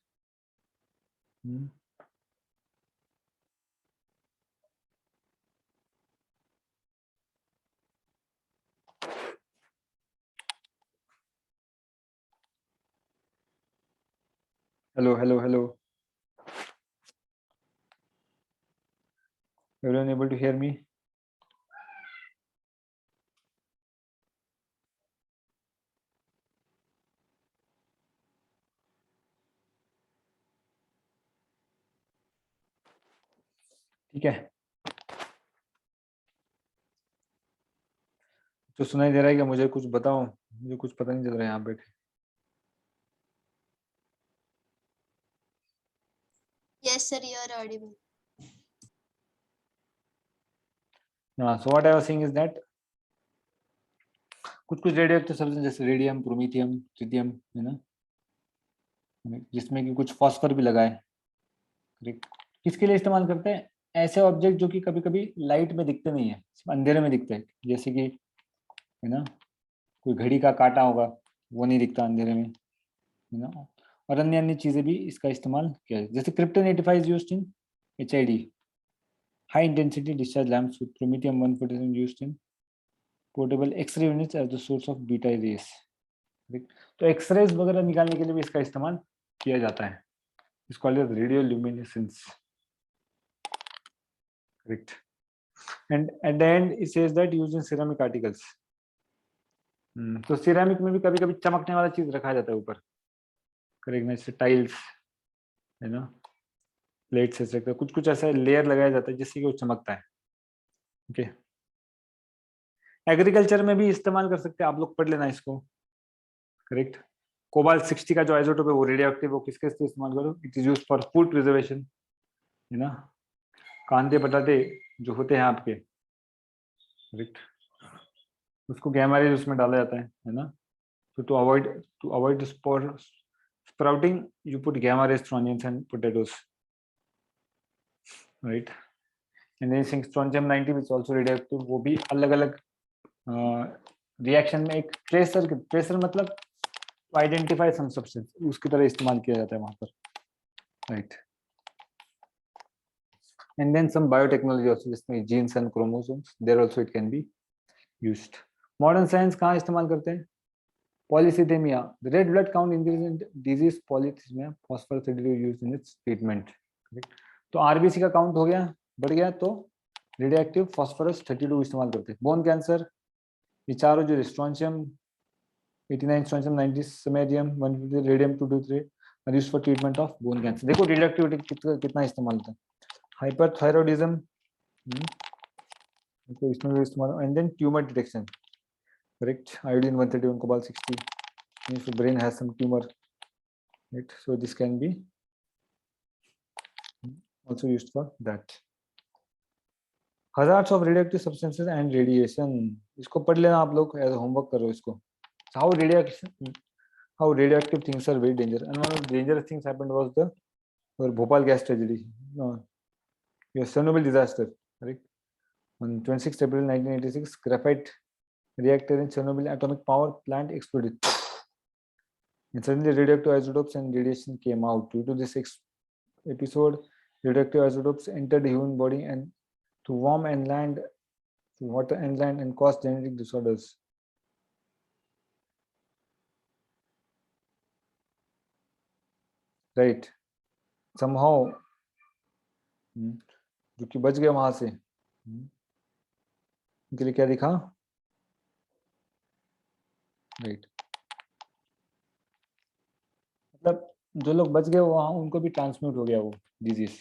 Hello hello hello, everyone able to hear me? ठीक है, तो सुनाई दे रहा है क्या? मुझे कुछ बताओ, मुझे कुछ पता नहीं चल रहा है यहाँ बैठे। Yes, sir, you are audible. So what I was saying is that कुछ रेडियो एक्टिव सब्सटेंस जैसे रेडियम, प्रोमेथियम, ट्रिटियम, है ना, जिसमें कि कुछ फॉस्फर भी लगा है, करेक्ट। किसके लिए इस्तेमाल करते हैं? ऐसे ऑब्जेक्ट जो कि कभी कभी लाइट में दिखते नहीं है, अंधेरे में दिखते हैं, जैसे कि, है ना, कोई घड़ी का कांटा होगा, वो नहीं दिखता अंधेरे में, है ना। और अन्य अन्य चीजें भी इसका इस्तेमाल किया है, जैसे krypton 85 used in HID, high intensity discharge lamps with promethium 147 used in portable x-ray units as the source of beta rays. तो एक्सरेज वगैरह निकालने के लिए भी इसका इस्तेमाल किया जाता है, it's called radio luminescence, correct. And at the end it says that used in ceramic articles. तो सिरेमिक में भी कभी कभी चमकने वाला चीज रखा जाता है ऊपर, करेक्ट, जैसे टाइल्स, है ना, प्लेट्स, ऐसे कुछ कुछ ऐसा लेयर लगाया जाता है जिससे कि वो चमकता है, ओके। एग्रीकल्चर में भी इस्तेमाल कर सकते हैं, आप लोग पढ़ लेना इसको, करेक्ट। कोबाल्ट 60 का जो आइसोटोप है वो रेडियो एक्टिव, वो किसके लिए इस्तेमाल करो? It is used for food preservation, है ना। कांदे बटाटे जो होते हैं आपके, करेक्ट, उसको गैमा रेज उसमें डाला जाता है ना। So to avoid the sprouting, you put gamma rays through onions and potatoes, right? And then strontium 90 which is also radioactive, वो भी अलग अलग रिएक्शन में एक ट्रेसर मतलब to identify some substance, उसकी तरह इस्तेमाल किया जाता है वहां पर, right? And then some biotechnology also, जिसमें genes and chromosomes, there also it can be used. Modern science कहाँ इस्तेमाल करते हैं? Polycythemia, the red blood count increase in disease polycythemia, phosphorus residue used in its treatment. तो RBC का count हो गया, बढ़ गया, तो रेडियोएक्टिव फास्फोरस 32 इस्तेमाल करते हैं। बोन कैंसर, ये चारों जो strontium 89, strontium 90, samarium 150, radium 223 are used for treatment of bone cancer. देखो रेडियोएक्टिविटी कितना इस्तेमाल होता है। हाइपरथायरॉइडिज्म, तो इसमें भी इस्तेमाल। And then tumour detection, correct, iodine 131, cobalt 60, means the brain has some tumor, right? So this can be also used for that. Hazards of radioactive substances and radiation, इसको पढ़ लेना आप लोग, एज होमवर्क करो इसको। How radioactive things are very dangerous, and one of the dangerous things happened was the Bhopal gas tragedy, Chernobyl disaster, correct? On 26 April 1986, graphite reactor in Chernobyl atomic power plant exploded. And suddenly radioactive isotopes and radiation came out. Due to this episode, radioactive isotopes entered the human body and to warm and land, to water and land, and cause genetic disorders. Right? Somehow, जो कि बच गए वहां से, उनके लिए क्या दिखा? राइट, मतलब जो लोग बच गए वहां उनको भी ट्रांसमिट हो गया वो डिजीज,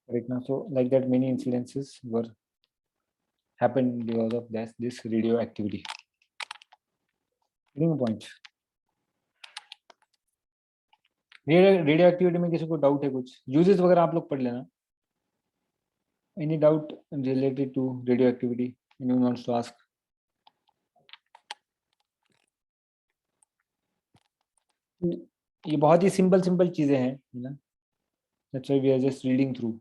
करेक्ट ना। So like that many incidences were happen because of this radioactivity. Getting the point? Radioactivity में किसी को डाउट है कुछ यूजेस वगैरह आप लोग पढ़ लेना. Any doubt related to radio activity anyone wants to ask? ये बहुत ही सिंपल चीजें हैं ना. That's why we are just reading through.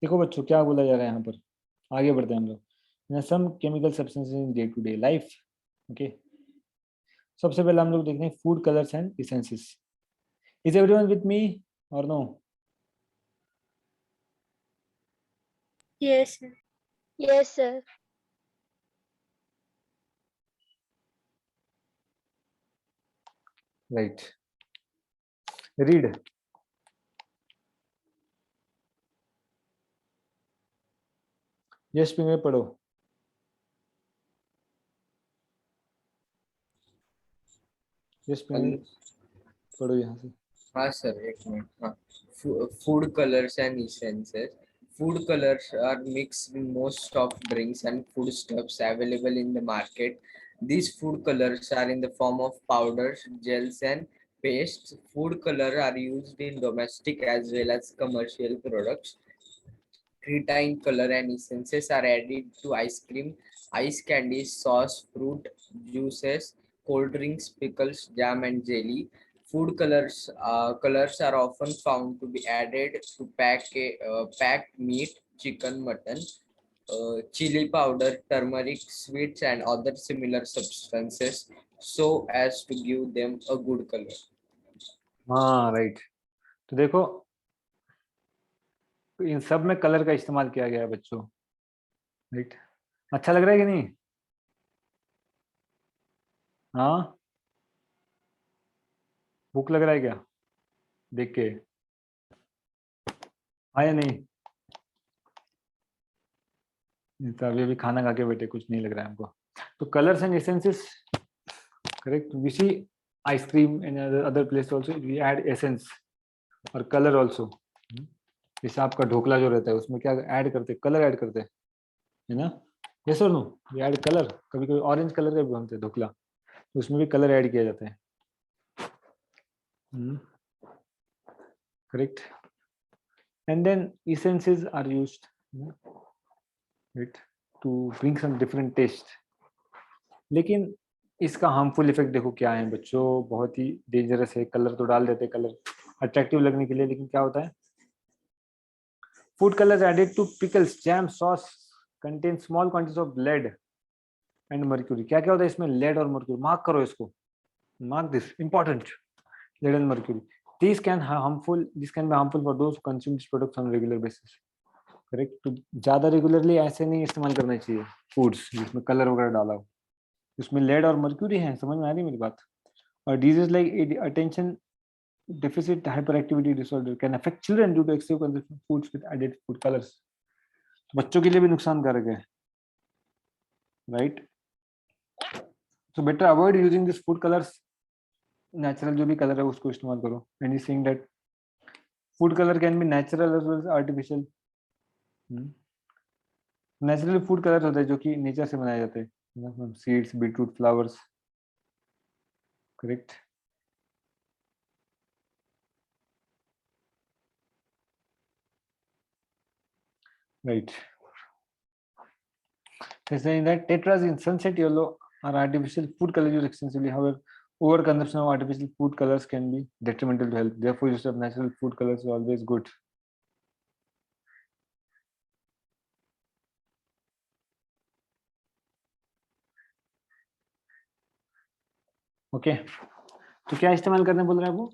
देखो बच्चों क्या बोला जा रहा है यहाँ पर. आगे बढ़ते हैं हम लोग. Some chemical substances in day to day life. Okay, सबसे पहले हम लोग देखते हैं food colours and essences. Is everyone with me और no? Yes, sir. Yes, sir. Right, read. Yes Pinge पढ़ो. यस पिंगे पढ़ो यहाँ से. हाँ सर, एक मिनट. हाँ, food colors and essences. Food colors are mixed in most soft drinks and foodstuffs available in the market. These food colors are in the form of powders, gels, and pastes. Food color are used in domestic as well as commercial products. Creatine color and essences are added to ice cream, ice candies, sauce, fruit juices, cold drinks, pickles, jam, and jelly. Food colors are often found to be added to packed meat, chicken, mutton, chili powder, turmeric, sweets, and other similar substances, so as to give them a good color. हाँ right. तो देखो इन सब में colour का इस्तेमाल किया गया है बच्चों. राइट, अच्छा लग रहा है कि नहीं? हाँ, भूख लग रहा है क्या देख के? हाँ या नहीं? तो अभी खाना खा के बैठे, कुछ नहीं लग रहा है हमको. तो colours and essences, correct. We see ice cream and other place also we add essence और कलर आल्सो. जैसे आपका ढोकला जो रहता है उसमें क्या ऐड करते हैं? कलर ऐड करते हैं, है ना? यस और नो? We add colour. कभी कभी ऑरेंज कलर का भी बनते हैं ढोकला, तो उसमें भी कलर ऐड किया जाता है. Correct. And then essences are used right to bring some different taste. लेकिन इसका हार्मफुल इफेक्ट देखो क्या है बच्चों, बहुत ही डेंजरस है. कलर तो डाल देते हैं कलर अट्रैक्टिव लगने के लिए, लेकिन क्या होता है? Food colours added to pickles, jam, sauce contain small quantities of lead and mercury. क्या क्या होता है इसमें? लेड और मर्क्यूरी. मार्क करो इसको, mark this, important. Lead and mercury. This can be harmful for those who consume these products on a regular basis. Correct. तो ज्यादा रेगुलरली ऐसे नहीं इस्तेमाल करना चाहिए फूड्स जिसमें कलर वगैरह डाला हो. उसमें लेड और मर्क्यूरी है, समझ में आ रही मेरी बात? और disease like attention deficit hyperactivity disorder can affect children due to excessive consumption foods with added food colours. बच्चों के लिए भी नुकसानकारक है, right? So better avoid using this food colours. Natural जो भी कलर है उसको इस्तेमाल करो. And is saying that food colour can be natural as well as artificial. Natural food colour होते हैं जो कि नेचर से बनाए जाते हैं, seeds, beetroot, flowers. Correct. Right. saying that tetrazine, sunset yellow are artificial food colors used extensively. However, overconsumption of artificial food colors can be detrimental to health. Therefore, use of natural food colors is always good. Okay, तो क्या इस्तेमाल करने बोल रहे हैं वो?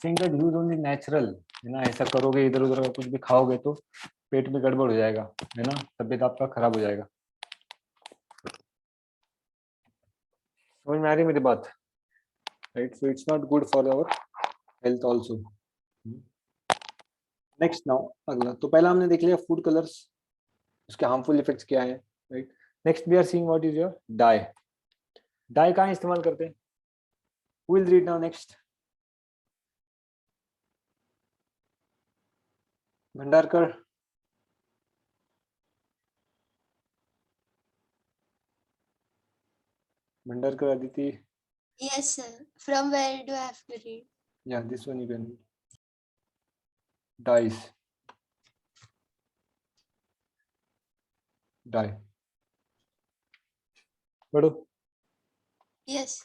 saying that use only natural, है ना? ऐसा करोगे इधर उधर का कुछ भी खाओगे तो पेट में गड़बड़ हो जाएगा, है ना? तबीयत आपका खराब हो जाएगा. समझ में आ रही मेरी बात? Right. So it's not good for our health also. Next now अगला. तो पहला हमने देख लिया फूड कलर्स उसके हार्मफुल इफेक्ट्स क्या है, right. Next we are seeing what is your dye. Dye कहाँ इस्तेमाल करते हैं? Who will read now next? Bhandarkar. Bhandarkar Aditi. Yes, sir. From where do I have to read? Yeah, this one you can read. Dies. Die. पढ़ो. Yes.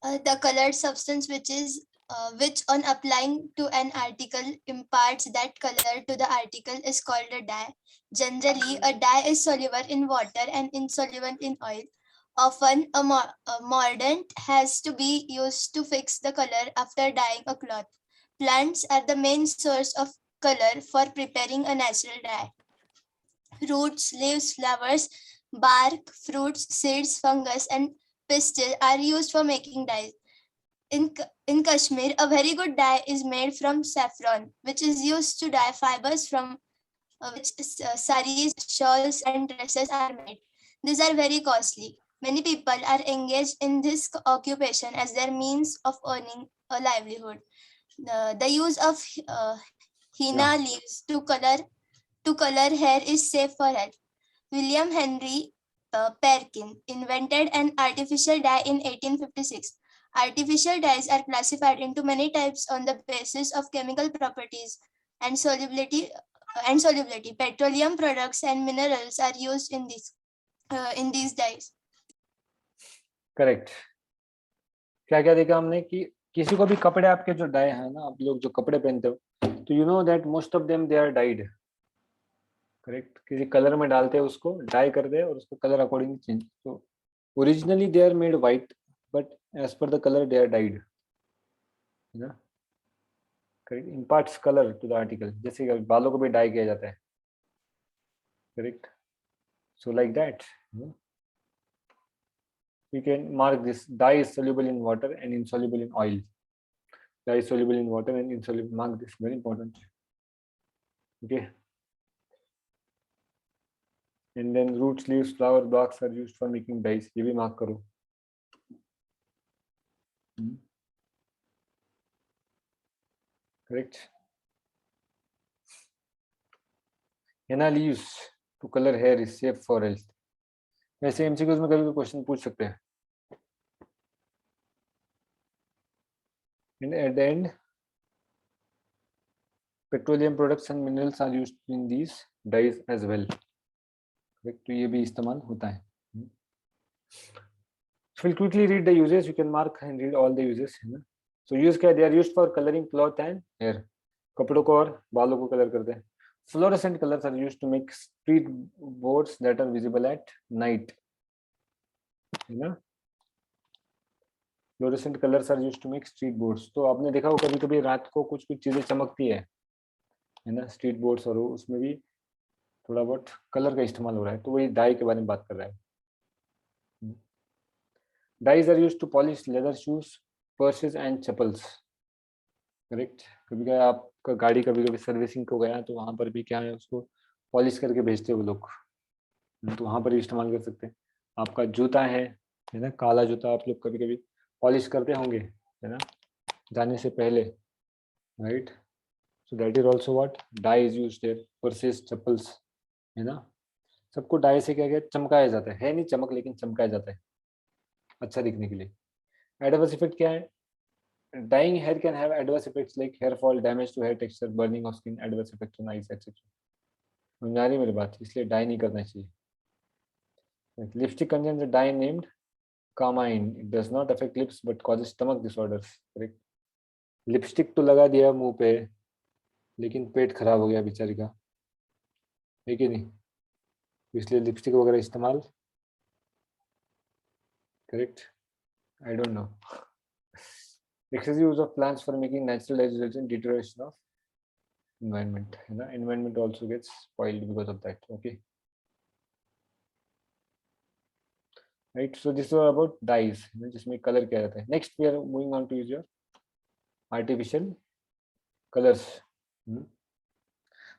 The colored substance which on applying to an article imparts that color to the article is called a dye. Generally, a dye is soluble in water and insoluble in oil. Often, a mordant has to be used to fix the color after dyeing a cloth. Plants are the main source of color for preparing a natural dye. Roots, leaves, flowers, bark, fruits, seeds, fungus, and pistil are used for making dyes. In Kashmir, a very good dye is made from saffron, which is used to dye fibers from which saris, shawls, and dresses are made. These are very costly. Many people are engaged in this occupation as their means of earning a livelihood. The use of henna leaves to color hair is safe for health. William Henry Perkin invented an artificial dye in 1856. Artificial dyes are classified into many types on the basis of chemical properties and solubility. Petroleum products and minerals are used in these dyes. Correct. क्या क्या देखा हमने कि किसी को भी कपड़े आपके जो डाई है ना, आप लोग जो कपड़े पहनते हो, तो you know that most of them they are dyed. Correct. किसी कलर में डालते हैं उसको, डाई कर दे और उसका कलर अकॉर्डिंगली चेंज. तो originally they are made white, but as per the colour they are dyed, है ना. Correct. Imparts colour to the article. जैसे बालों को भी डाई किया जाता है. Correct. So like that we can mark this. Dye is soluble in water and insoluble in oil. Dye is soluble in water and insoluble. Mark this, very important. Okay. And then roots, leaves, flower, blocks are used for making dyes. ये भी mark करो. Correct. Henna leaves to color hair is safe for health. वैसे MCQs में कभी question पूछ सकते हैं. And at the end, petroleum products and minerals are used in these dyes as well. Correct. तो ये भी इस्तेमाल होता है. So we'll quickly read the uses. You can mark and read all the uses. है ना. So use क्या? They are used for coloring cloth and hair. कपड़ों को और बालों को कलर करते हैं. Fluorescent colors are used to make street boards that are visible at night. है ना. Fluorescent colors are used to make street boards. तो आपने देखा हो कभी कभी रात को कुछ कुछ चीजें चमकती है ना, स्ट्रीट बोर्ड्स, और उसमें भी थोड़ा बहुत कलर का इस्तेमाल हो रहा है. तो वही डाई के बारे में बात कर रहा है. Dyes are used to polish leather shoes, purses and chappals. Correct. कभी कभी आपका गाड़ी कभी कभी सर्विसिंग को गया तो वहां पर भी क्या है, उसको पॉलिश करके भेजते हैं वो लोग, तो वहां पर भी इस्तेमाल कर सकते हैं. आपका जूता है ना, काला जूता आप लोग कभी कभी पॉलिश करते होंगे, है ना, जाने से पहले, right. So that is also what dye is used there. Purses, chappals, है ना, सबको डाई से क्या क्या चमकाया जाता है नहीं चमक, लेकिन चमकाया जाता है अच्छा दिखने के लिए. एडवर्स इफेक्ट क्या है? Dyeing hair can have adverse effects like hair fall, damage to hair texture, burning of skin, adverse effects on eyes, etc. समझ आ रही मेरी बात? इसलिए डाई नहीं करना चाहिए. Lipstick contains a dye named carmine. It does not affect lips but causes stomach disorders. Correct. Lipstick तो लगा दिया मुंह पे, लेकिन पेट खराब हो गया बेचारी का, है कि नहीं? इसलिए लिपस्टिक वगैरह इस्तेमाल. Correct. I don't know. Excessive use of plants for making natural dyes results in deterioration of environment. The environment also gets spoiled because of that. Okay. Right. So this is about dyes. जिसमें color किया जाता है. Next we are moving on to use your artificial colors.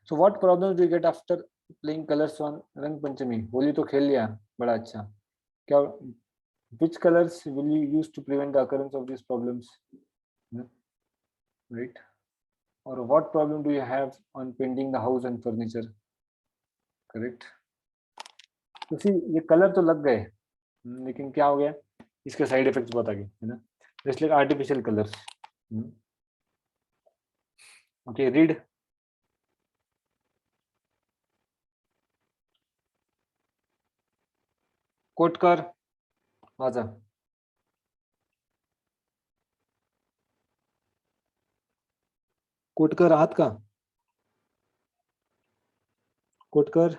So what problems do you get after playing colours on रंग पंचमी, होली तो खेल लिया, बड़ा अच्छा। क्या which colors will you use to prevent the occurrence of these problems? Right? Or what problem do you have on painting the house and furniture? Correct? तो सी ये colour तो लग गए, लेकिन क्या हो गया, इसके साइड इफेक्ट्स बहुत आ गए, है ना? Just like artificial colours. Okay, read. Kotkar, आजा। कोटकर हाथ का, कोटकर,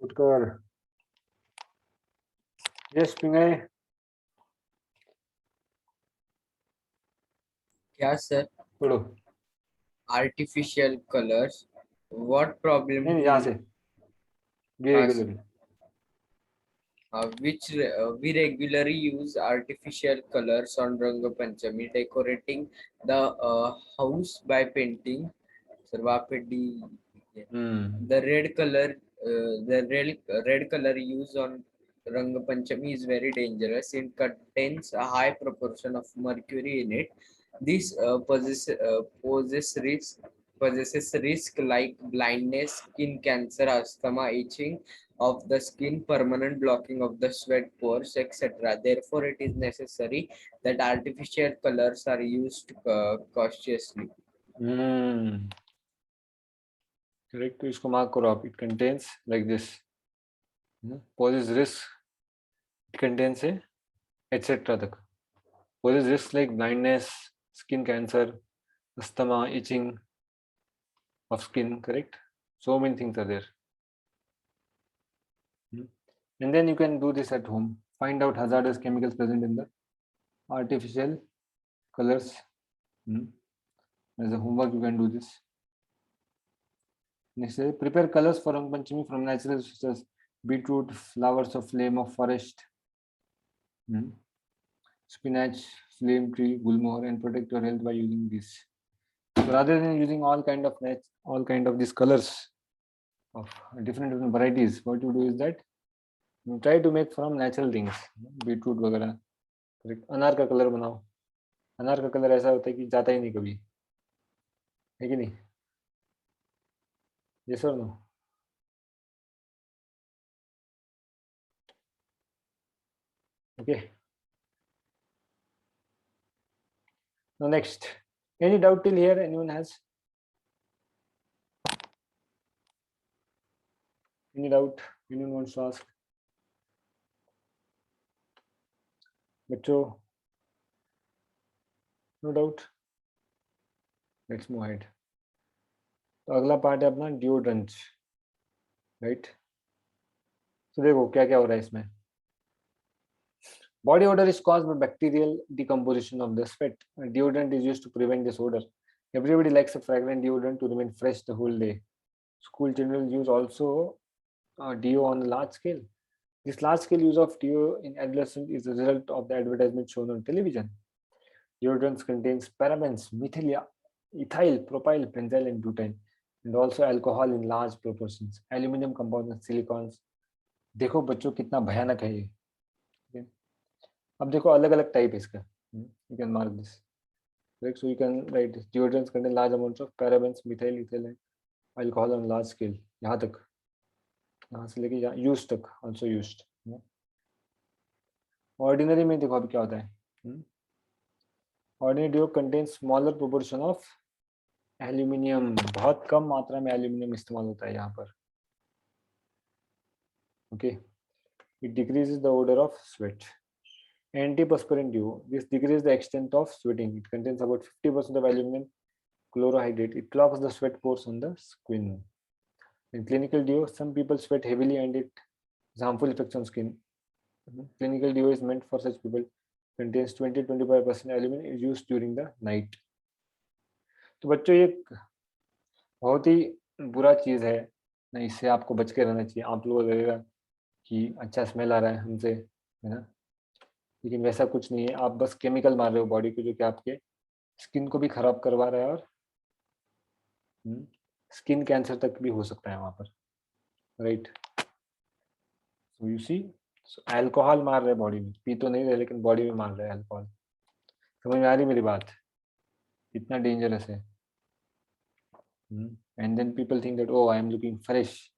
कोटकर, यस पिंगळे। क्या सर? पढ़ो। Artificial colors. What problem? नहीं यहाँ से ये हाँ, regularly. we regularly use artificial colors on Ranga Panchami, decorating the house by painting. Sir, वहाँ पे D. The red color, red color used on Ranga Panchami is very dangerous. It contains a high proportion of mercury in it. This possesses risk like blindness, skin cancer, asthma, itching of the skin, permanent blocking of the sweat pores, etc. Therefore, it is necessary that artificial colors are used cautiously. Correct, तो इसको mark करो आप। It contains like this, poses risk, it contains a etc तक, poses risk like blindness, skin cancer, asthma, itching of skin, correct? So many things are there. And then you can do this at home. Find out hazardous chemicals present in the artificial colors. As a homework, you can do this. Next, prepare colors for Rang Panchami from natural resources: beetroot, flowers of flame of forest, spinach, flame tree, gulmohar, and protect your health by using this. So rather than using all kind of these colors of different varieties, what you do is that you try to make from natural things, beetroot वगैरह, correct? अनार का colour बनाओ। अनार का colour ऐसा होता है कि जाता ही नहीं कभी, है कि नहीं? Yes or no? Okay. Now next, any doubt till here anyone has? Any doubt anyone wants to ask? बच्चों, no doubt? Let's move ahead. तो अगला पार्ट है अपना डिओड्रेंट, राइट? तो देखो क्या क्या हो रहा है इसमें। Body odor is caused by bacterial decomposition of the sweat. Deodorant is used to prevent this odor. Everybody likes a fragrant deodorant to remain fresh the whole day. School children use also deo on a large scale. This large scale use of deo in adolescents is the result of the advertisement shown on television. Deodorants contains parabens, ethyl, propyl, benzyl, and butane, and also alcohol in large proportions, aluminum compounds and silicons. देखो बच्चों कितना भयानक है ये। अब देखो अलग अलग टाइप है इसका, you can mark this, right? So you can write deodorants contain large amounts of parabens, methyl, ethyl, and alcohol on large scale. यहाँ तक, यहाँ से लेके यहाँ यूज तक, also used. ऑर्डिनरी में देखो अब क्या होता है। Ordinary deo contains smaller proportion of aluminium, बहुत कम मात्रा में एल्यूमिनियम इस्तेमाल होता है यहाँ पर। Okay, it decreases the odor of sweat. Antiperspirant deo, this decreases the extent of sweating. It contains about 50% of aluminum chlorohydrate. It clogs the sweat pores on the skin. In clinical deo, some people sweat heavily and it has harmful effects on skin. Clinical deo is meant for such people. Contains 20-25% aluminum, is used during the night. तो बच्चों ये बहुत ही बुरा चीज है ना, इससे आपको बच के रहना चाहिए। आप लोगों को लगेगा कि अच्छा स्मेल आ रहा है हमसे, है ना, लेकिन वैसा कुछ नहीं है। आप बस केमिकल मार रहे हो बॉडी को जो कि आपके स्किन को भी खराब करवा रहा है और स्किन कैंसर तक भी हो सकता है वहां पर, right. So you see, alcohol मार रहे बॉडी में, पी तो नहीं रहे लेकिन बॉडी में मार रहे हैं अल्कोहल। समझ में आ रही मेरी बात, इतना डेंजरस है। And then people think that, oh I am looking fresh,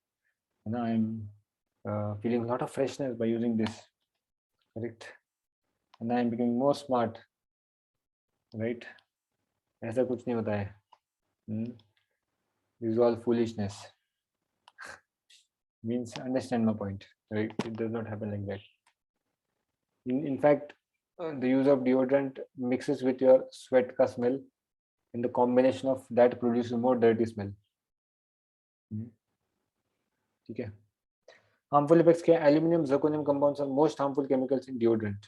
है ना, I am feeling lot of freshness by using this, correct, and I am becoming more smart, right. ऐसा कुछ नहीं होता है, this is all foolishness, means understand my point, right? It does not happen like that. In fact, the use of deodorant mixes with your sweat ka smell, and the combination of that produces more dirty smell. Okay. Harmful effects के aluminum zirconium compounds are most harmful chemicals in deodorant.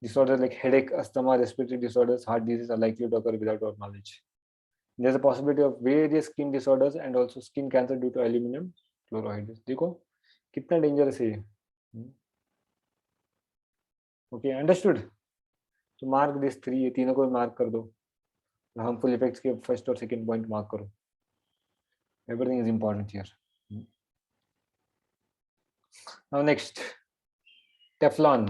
Disorders like headache, asthma, respiratory disorders, heart disease are likely to occur without our knowledge. There's a possibility of various skin disorders and also skin cancer due to aluminum chloride. देखो कितना dangerous है ये। Okay, understood. तो mark this 3, ये तीनों को mark कर दो। हार्मफुल इफेक्ट्स के फर्स्ट और सेकंड पॉइंट मार्क करो। Everything is important here. Now next, Teflon.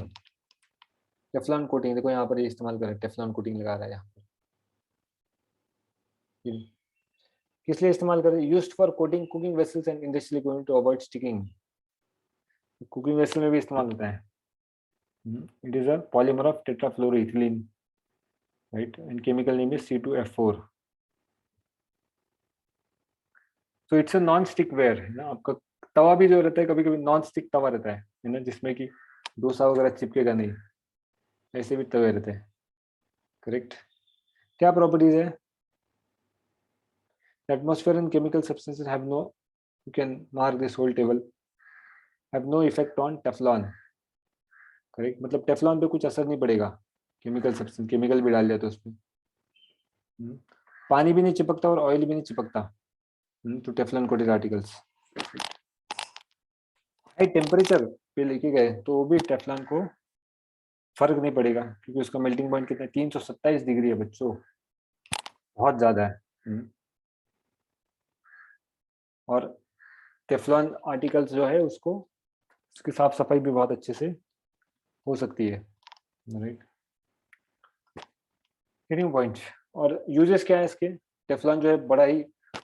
Teflon coating देखो यहाँ पर ये इस्तेमाल करें, टेफ्लॉन कोटिंग लगा रहा है यहाँ पर। किस लिए इस्तेमाल करें? Used for coating cooking vessels and industrial equipment to avoid sticking. Cooking vessel में भी इस्तेमाल होता है। It is a polymer of tetrafluoroethylene, right? And chemical name is C2F4. So it's a non-stick ware, है ना। आपका तवा भी जो रहता है कभी कभी नॉन स्टिक तवा रहता है ना, जिसमें कि डोसा वगैरह चिपकेगा नहीं, ऐसे भी तवे रहते हैं, करेक्ट। क्या प्रॉपर्टीज है? Atmosphere and chemical substances have no, you can mark this whole table, have no effect on Teflon, correct. मतलब टेफ्लॉन पे कुछ असर नहीं पड़ेगा, केमिकल सब्सटेंस, केमिकल भी डाल दिया तो उसमें पानी भी नहीं चिपकता और ऑयल भी नहीं चिपकता तो Teflon coated articles. High temperature पे लेके गए तो वो भी टेफ्लॉन को फर्क नहीं पड़ेगा, क्योंकि उसका मेल्टिंग पॉइंट कितना है? 327 डिग्री है बच्चों, बहुत ज्यादा है। और टेफ्लॉन आर्टिकल्स जो है उसको, उसकी साफ सफाई भी बहुत अच्छे से हो सकती है, राइट। Getting point. और यूजेस क्या है इसके? टेफ्लॉन जो है बड़ा ही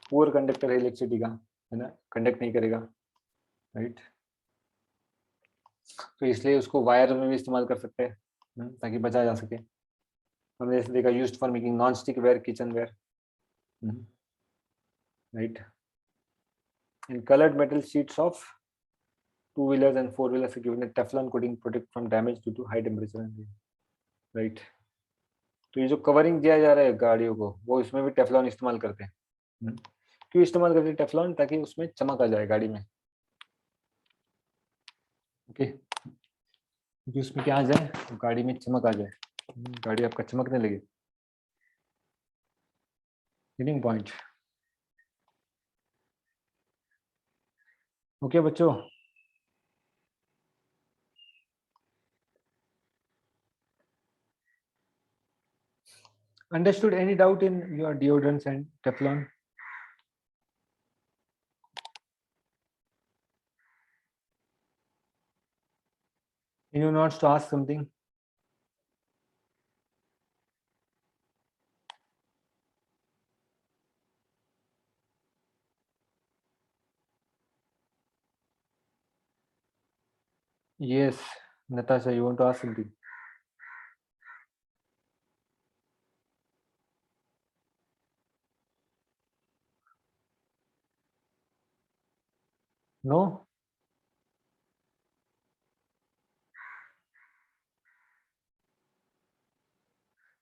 पुअर कंडक्टर है इलेक्ट्रिसिटी का, है ना, कंडक्ट नहीं करेगा, राइट। तो इसलिए उसको वायर में भी इस्तेमाल कर सकते हैं ताकि बचा जा सके। हमने जैसे देखा, used for making non stick ware, kitchen ware, right. In coloured metal sheets of 2-wheelers and 4-wheelers are given a Teflon coating protect from damage due to high temperature and rain, right? तो ये जो covering दिया जा रहा है गाड़ियों को, वो इसमें भी टेफ्लॉन इस्तेमाल करते हैं। क्यों इस्तेमाल करते हैं टेफ्लॉन? ताकि उसमें चमक आ जाए गाड़ी में, ओके। क्योंकि उसमें क्या आ जाए? तो गाड़ी में चमक आ जाए, गाड़ी आपका चमकने लगे। हीटिंग पॉइंट, ओके बच्चों। Understood? Any doubt in your deodorants and Teflon? Anyone wants to ask something? Yes, Natasha, you want to ask something? No?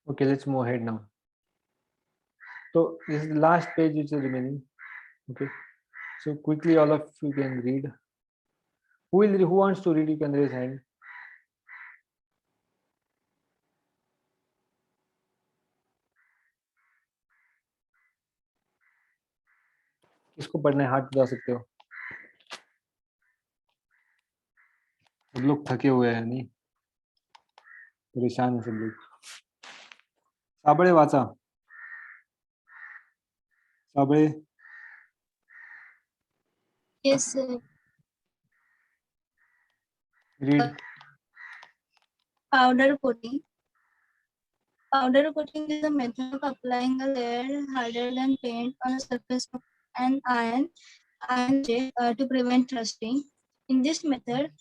Okay, let's move ahead now. So this is the last page which is remaining. Okay. So quickly all of you can read. Who wants to read? You can raise hand. किसको पढ़ना है? हाथ उठा सकते हो। सब लोग थके हुए हैं, नहीं? परेशान है सब लोग। साबड़े वाचा। Sabre, Yes, sir. read. Powder coating. Powder coating is a method of applying a layer harder than paint on the surface of an iron object to prevent rusting. In this method,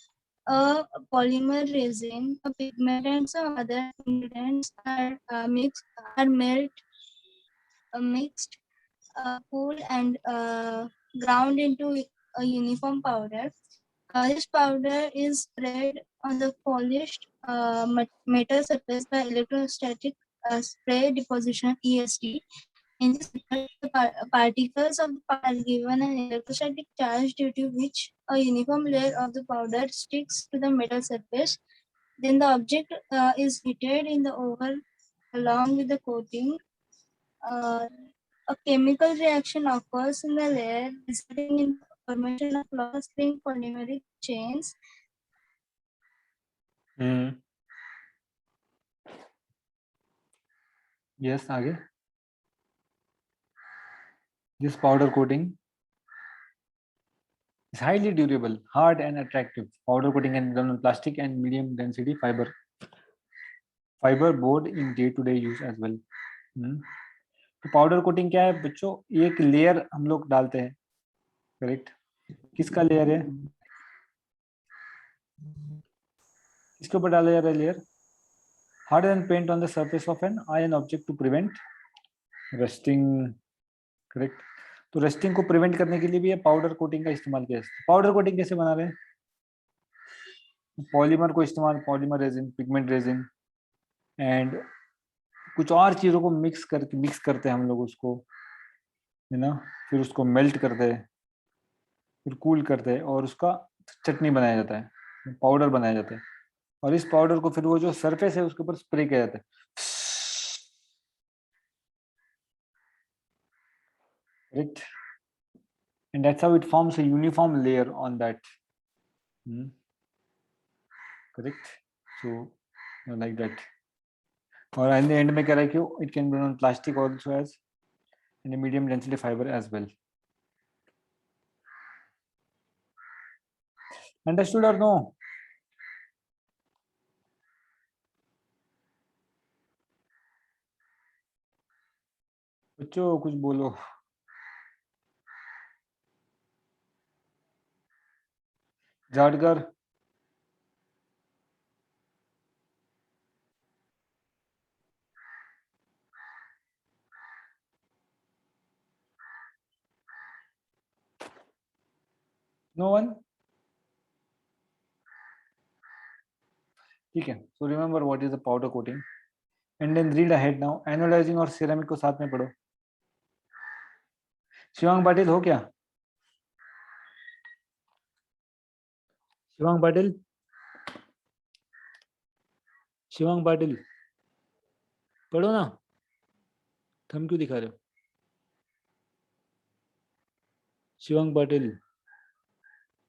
a polymer resin, a pigment, and some other ingredients are mixed, cooled, and ground into a uniform powder. This powder is spread on the polished metal surface by electrostatic spray deposition (ESD). In this method, the particles of the powder are given an electrostatic charge due to which a uniform layer of the powder sticks to the metal surface. Then the object is heated in the oven along with the coating. Uh, a chemical reaction occurs in the layer, resulting in the formation of long-string polymeric chains. Yes, आगे. This powder coating is highly durable, hard and attractive. Powder coating can be done on plastic and medium density fiber board in day-to-day use as well. तो powder coating क्या है बच्चों? एक layer हम लोग डालते हैं, करेक्ट? किसका लेयर है? किसके ऊपर डाला जा रहा है layer? Harder and paint on the surface of an iron object to prevent rusting, correct? तो रस्टिंग को प्रिवेंट करने के लिए भी ये पाउडर कोटिंग का इस्तेमाल किया जाता है. पाउडर कोटिंग कैसे बना रहे हैं? पॉलीमर को इस्तेमाल, polymer resin, pigment resin and कुछ और चीजों को मिक्स करते हैं हम लोग उसको, है ना? फिर उसको मेल्ट करते हैं, फिर कूल करते हैं और उसका चटनी बनाया जाता है, पाउडर बनाया जाता है. और इस पाउडर को फिर वो जो सरफेस है उसके ऊपर स्प्रे किया जाता है. Correct? And that's how it forms a uniform layer on that. Correct? So like that. और in the end में कह रहा है कि it can be on plastic also as in a medium density fiber as well. Understood or no? बच्चों कुछ बोलो. Jatkar, no one? ठीक है. So remember what is the powder coating and then read ahead now. Anodizing और ceramic को साथ में पढ़ो. शिवांग पाटिल हो क्या? शिवांग पाटिल, शिवांग पाटिल पढ़ो ना. थम क्यों दिखा रहे हो? शिवांग पाटिल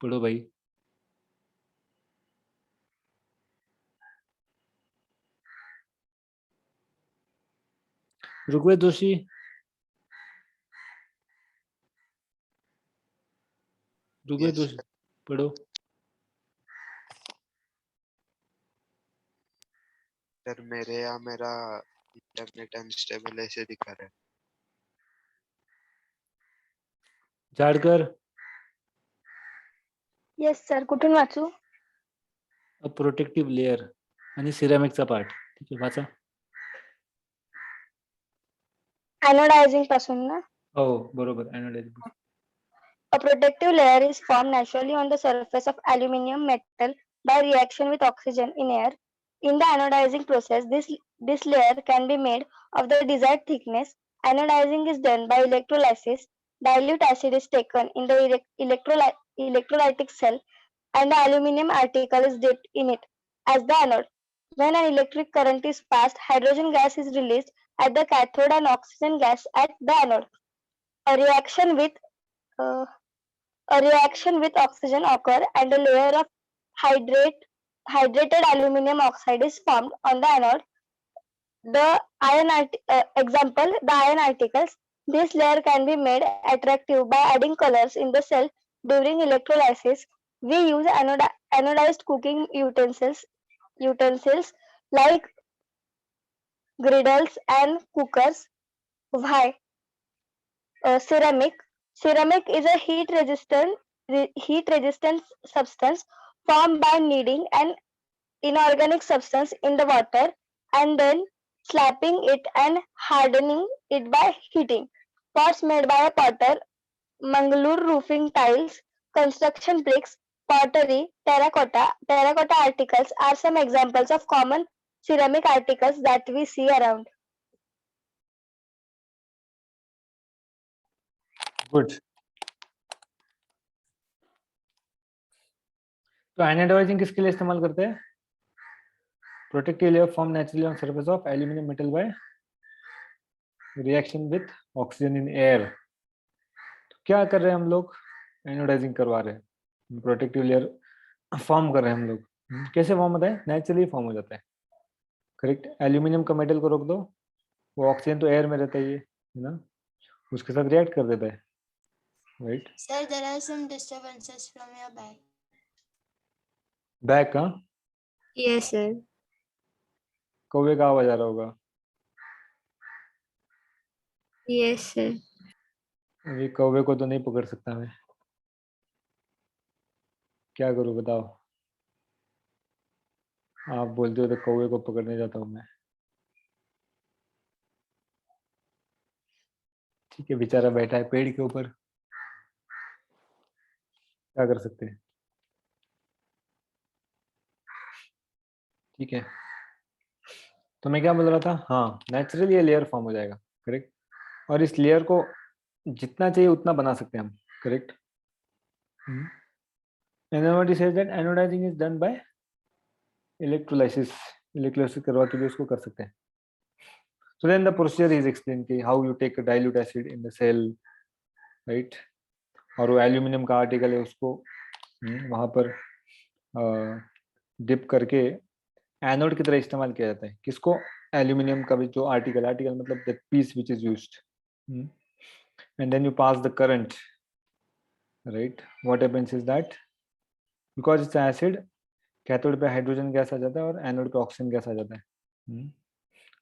पढ़ो भाई. ऋग्वेद जोशी, ऋग्वेद Yes, जोशी पढ़ो. सर मेरे यहाँ मेरा इंटरनेट अनस्टेबल ऐसे दिखा रहा है. जाटकर, येस सर, कुठून वाचू? अ प्रोटेक्टिव्ह लेअर आणि सिरामिकचा पार्ट. ठीक आहे, वाचा. Anodizing पासून ना? हो बरोबर. एनोडायझिंग. A protective layer is formed naturally on the surface of aluminum metal by reaction with oxygen in air. In the anodizing process, this layer can be made of the desired thickness. Anodizing is done by electrolysis. Dilute acid is taken in the electrolytic cell and the aluminum article is dipped in it as the anode. When an electric current is passed, hydrogen gas is released at the cathode and oxygen gas at the anode. A reaction with oxygen occur and a layer of hydrated aluminum oxide is formed on the anode. The iron articles This layer can be made attractive by adding colors in the cell during electrolysis. We use anodized cooking utensils like griddles and cookers. Why? Ceramic. Ceramic is a heat resistant substance formed by kneading an inorganic substance in the water and then slapping it and hardening it by heating. Pots made by a potter, Mangalore roofing tiles, construction bricks, pottery, terracotta. Terracotta articles are some examples of common ceramic articles that we see around. Good. तो एनाडाइजिंग किसके लिए इस्तेमाल करते हैं? Protective layer form naturally on surface of aluminium metal by reaction with oxygen in air. क्या कर रहे हैं हम लोग? एनोडाइजिंग करवा रहे हैं, प्रोटेक्टिव लेयर फॉर्म कर रहे हैं हम लोग. कैसे फॉर्म होता है? नेचुरली फॉर्म हो जाता है. करेक्ट. एल्यूमिनियम का मेटल को रोक दो, वो ऑक्सीजन तो एयर में रहता ही है ना, उसके साथ रिएक्ट कर देता है. Right. Sir, there are some disturbances from your back. Back का Yes, sir. कौवे का आवाज आ रहा होगा. Yes, sir. अभी कौवे को तो नहीं पकड़ सकता मैं, क्या करूं बताओ? आप बोलते हो तो कौवे को पकड़ने जाता हूं मैं. ठीक है, बेचारा बैठा है पेड़ के ऊपर, क्या कर सकते हैं. ठीक है, तो मैं क्या बोल रहा था? हाँ, नेचुरली ये लेयर फॉर्म हो जाएगा. करेक्ट. और इस लेयर को जितना चाहिए उतना बना सकते हैं हम. Correct. And then what he says that anodizing is done by electrolysis. Electrolysis करवा के भी उसको कर सकते हैं. So then the procedure is explained कि how you take a dilute acid in the cell, right? और वो एल्यूमिनियम का आर्टिकल है, उसको वहां पर डिप करके एनोड की तरह इस्तेमाल किया जाता है. किसको? एल्यूमिनियम का भी जो आर्टिकल मतलब the piece which is used. And then you pass the current, right. What happens is that because it's acid, cathode पे हाइड्रोजन गैस आ जाता है और एनोड पे ऑक्सीजन गैस आ जाता है.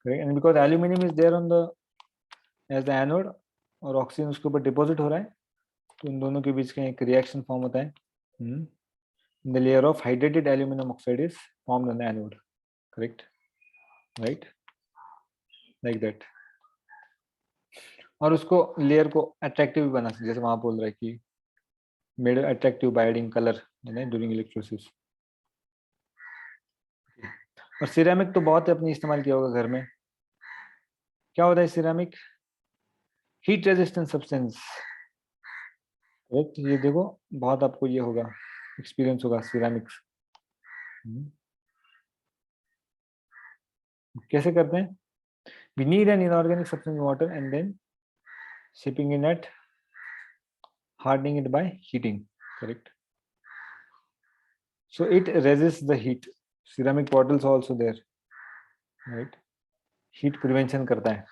Correct. And because aluminium is there on the as the anode और ऑक्सीजन उसके ऊपर डिपॉजिट हो रहा है, तो इन दोनों के बीच का एक रिएक्शन फॉर्म होता है. The layer of hydrated aluminum oxide is formed on the anode. Correct. Right, like that. और उसको लेयर को अट्रैक्टिव भी बना सकते, जैसे वहां बोल रहा है कि made attractive by adding colour during electrolysis. और सिरेमिक तो बहुत अपने इस्तेमाल किया होगा घर में. क्या होता है ceramic? Heat resistant substance. Correct. ये देखो, बहुत आपको ये होगा, एक्सपीरियंस होगा सिरेमिक्स. कैसे करते हैं? We need an inorganic substance in water and then shipping in at hardening it by heating. Correct. So it resists the heat. Ceramic bottles are also there, right? Heat prevention करता है.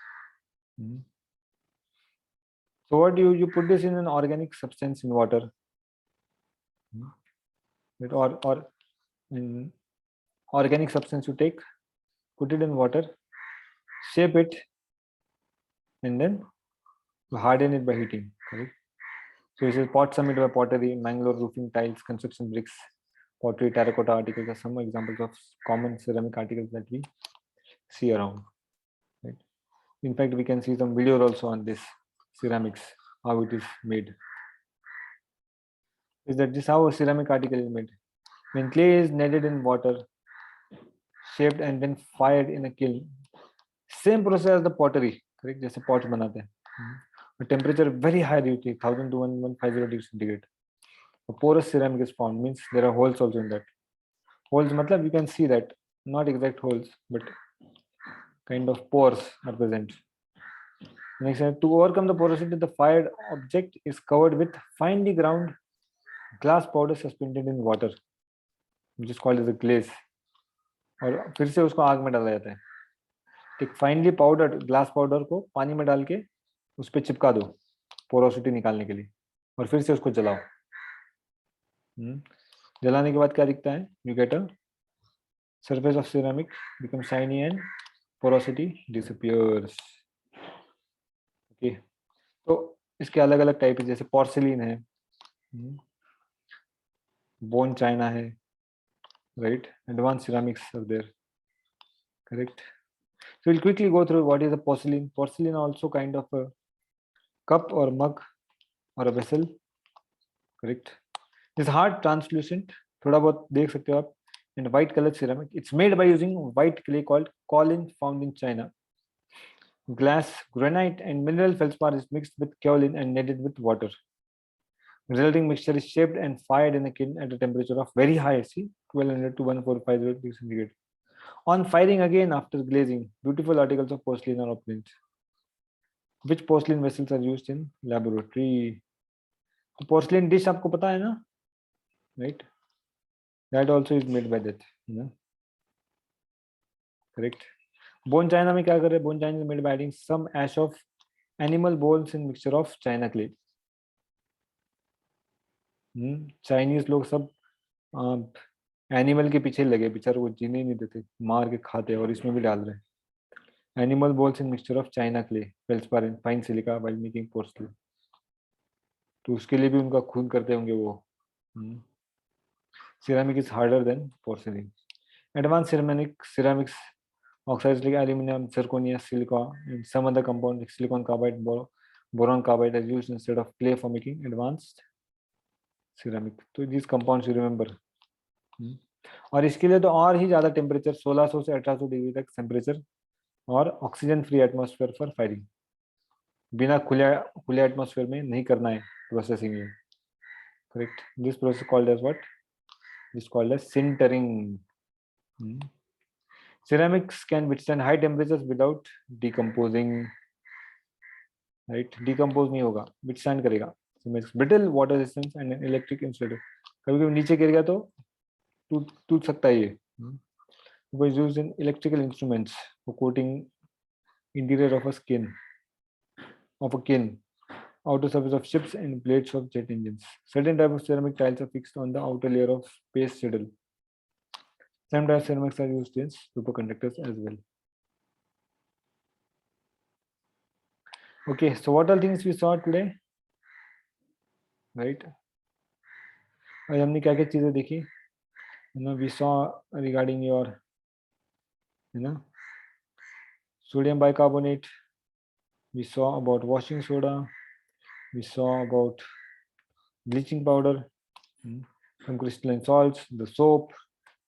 So what do you put this in an organic substance in water, or in organic substance you take, put it in water, shape it, and then harden it by heating. Correct. So this is pot submitted by pottery, Mangalore roofing tiles, construction bricks, pottery, terracotta articles are some examples of common ceramic articles that we see around. Right. In fact, we can see some video also on this ceramics, how it is made. Is that this how a ceramic article is made? When clay is kneaded in water, shaped and then fired in a kiln, same process as the pottery. Correct. जैसे pots बनाते हैं. Temperature very high duty, 1000 to 1150 degrees centigrade. A porous ceramic is formed, means there are holes also in that. Holes matlab you can see that, not exact holes, but kind of pores are present. Next, to overcome the porosity, the fired object is covered with finely ground glass powder suspended in water, which is called as a glaze. और फिर से उसको आग में डाला जाता है. एक फाइनली पाउडर्ड ग्लास पाउडर को पानी में डाल के उस पर चिपका दो पोरोसिटी निकालने के लिए और फिर से उसको जलाओ। जलाने के बाद क्या दिखता है? You get a surface of ceramic becomes shiny and porosity disappears. Okay, तो इसके अलग अलग टाइप है, जैसे पोर्सिलिन है, बोन चाइना है, right? Advanced ceramics are there, correct? So we'll quickly go through what is a porcelain. Porcelain also kind of a cup or mug or a vessel, correct? It's hard, translucent, थोड़ा बहुत देख सकते हो आप, and white colored ceramic. It's made by using white clay called kaolin found in China. Glass, granite, and mineral feldspar is mixed with kaolin and kneaded with water. Resulting mixture is shaped and fired in a kiln at a temperature of very high, see, 1200 to 1450 degrees centigrade. On firing again after glazing, beautiful articles of porcelain are obtained. Which porcelain vessels are used in laboratory? तो porcelain dish आपको पता है ना, right? That also is made by that, you know, correct? Bone china में क्या कर रहे हैं? Bone china is made by adding some ash of animal bones in mixture of china clay. Chinese लोग सब एनिमल के पीछे लगे, बेचारे वो जीने ही नहीं देते, मार के खाते हैं, और इसमें भी डाल रहे हैं animal bones in mixture of china clay, feldspar and fine silica while making porcelain. तो उसके लिए भी उनका खून करते होंगे वो। Ceramic is harder than porcelain. Advance ceramics oxides like aluminum, zirconia, silica, and some other compound like silicon carbide, boron carbide is used instead of clay for making advanced ceramic. तो these compounds you remember. और इसके लिए तो और ही ज्यादा temperature, 1600 से 1800 degree तक temperature, और oxygen free atmosphere for firing. बिना खुले एटमॉस्फेयर में नहीं करना है प्रोसेसिंग ये, correct? This process called as what? This called as sintering. ceramics can withstand high temperatures without decomposing, right? decompose नहीं होगा, withstand करेगा। brittle, water resistance and an electric insulator. कभी-कभी नीचे गिर गया तो टूट सकता है ये। was used in electrical instruments for coating interior of a kiln, outer surface of ships and blades of jet engines. Certain type of ceramic tiles are fixed on the outer layer of space shuttle. Some type of ceramics are used as superconductors as well. Okay, so what are things we saw today, right? आज हमने क्या क्या चीजें देखी? You know, we saw regarding your, you know, sodium bicarbonate. We saw about washing soda. We saw about bleaching powder, some crystalline salts, the soap,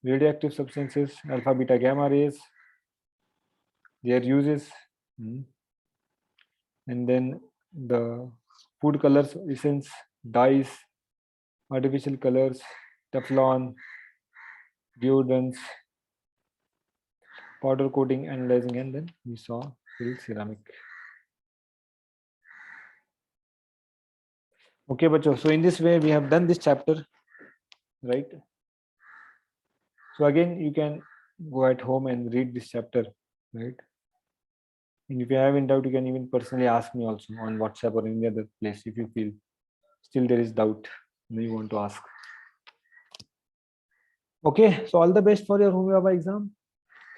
radioactive substances, alpha, beta, gamma rays, their uses, and then the food colors, essence, dyes, artificial colors, Teflon, deodorants, powder coating, analyzing, and then we saw filled ceramic. Okay, bachcho, so in this way we have done this chapter, right? So again, you can go at home and read this chapter, right? And if you have any doubt, you can even personally ask me also on WhatsApp or any other place if you feel still there is doubt and you want to ask. Okay, so all the best for your Homi Baba exam.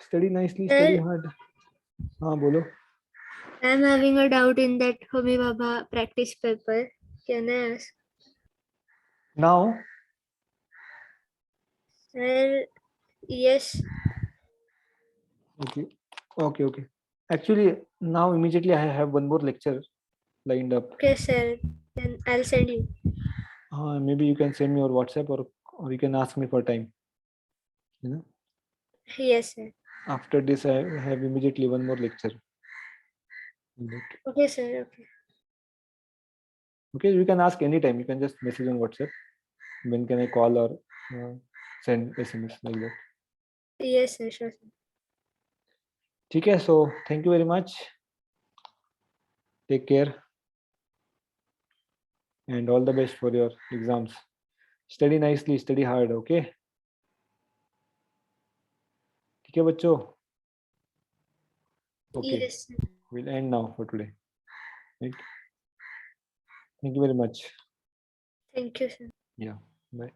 Study nicely, study hard. हाँ बोलो. I'm having a doubt in that Homi Baba practice paper. Can I ask? Now, Sir, yes. Okay. Actually, now immediately I have one more lecture lined up. Okay, sir. Then I'll send you. Maybe you can send me your WhatsApp or you can ask me for time. You know? Yes, sir. After this, I have immediately one more lecture. Okay, sir. Okay. Okay, you can ask anytime. You can just message on WhatsApp. When can I call or send SMS like that? Yes, sir. Sure. Okay, so thank you very much. Take care. And all the best for your exams. Study nicely, study hard, okay? ठीक है बच्चों? Okay. Yes, sir. We'll end now for today. Right. Thank you very much. Thank you, sir. Yeah. Bye.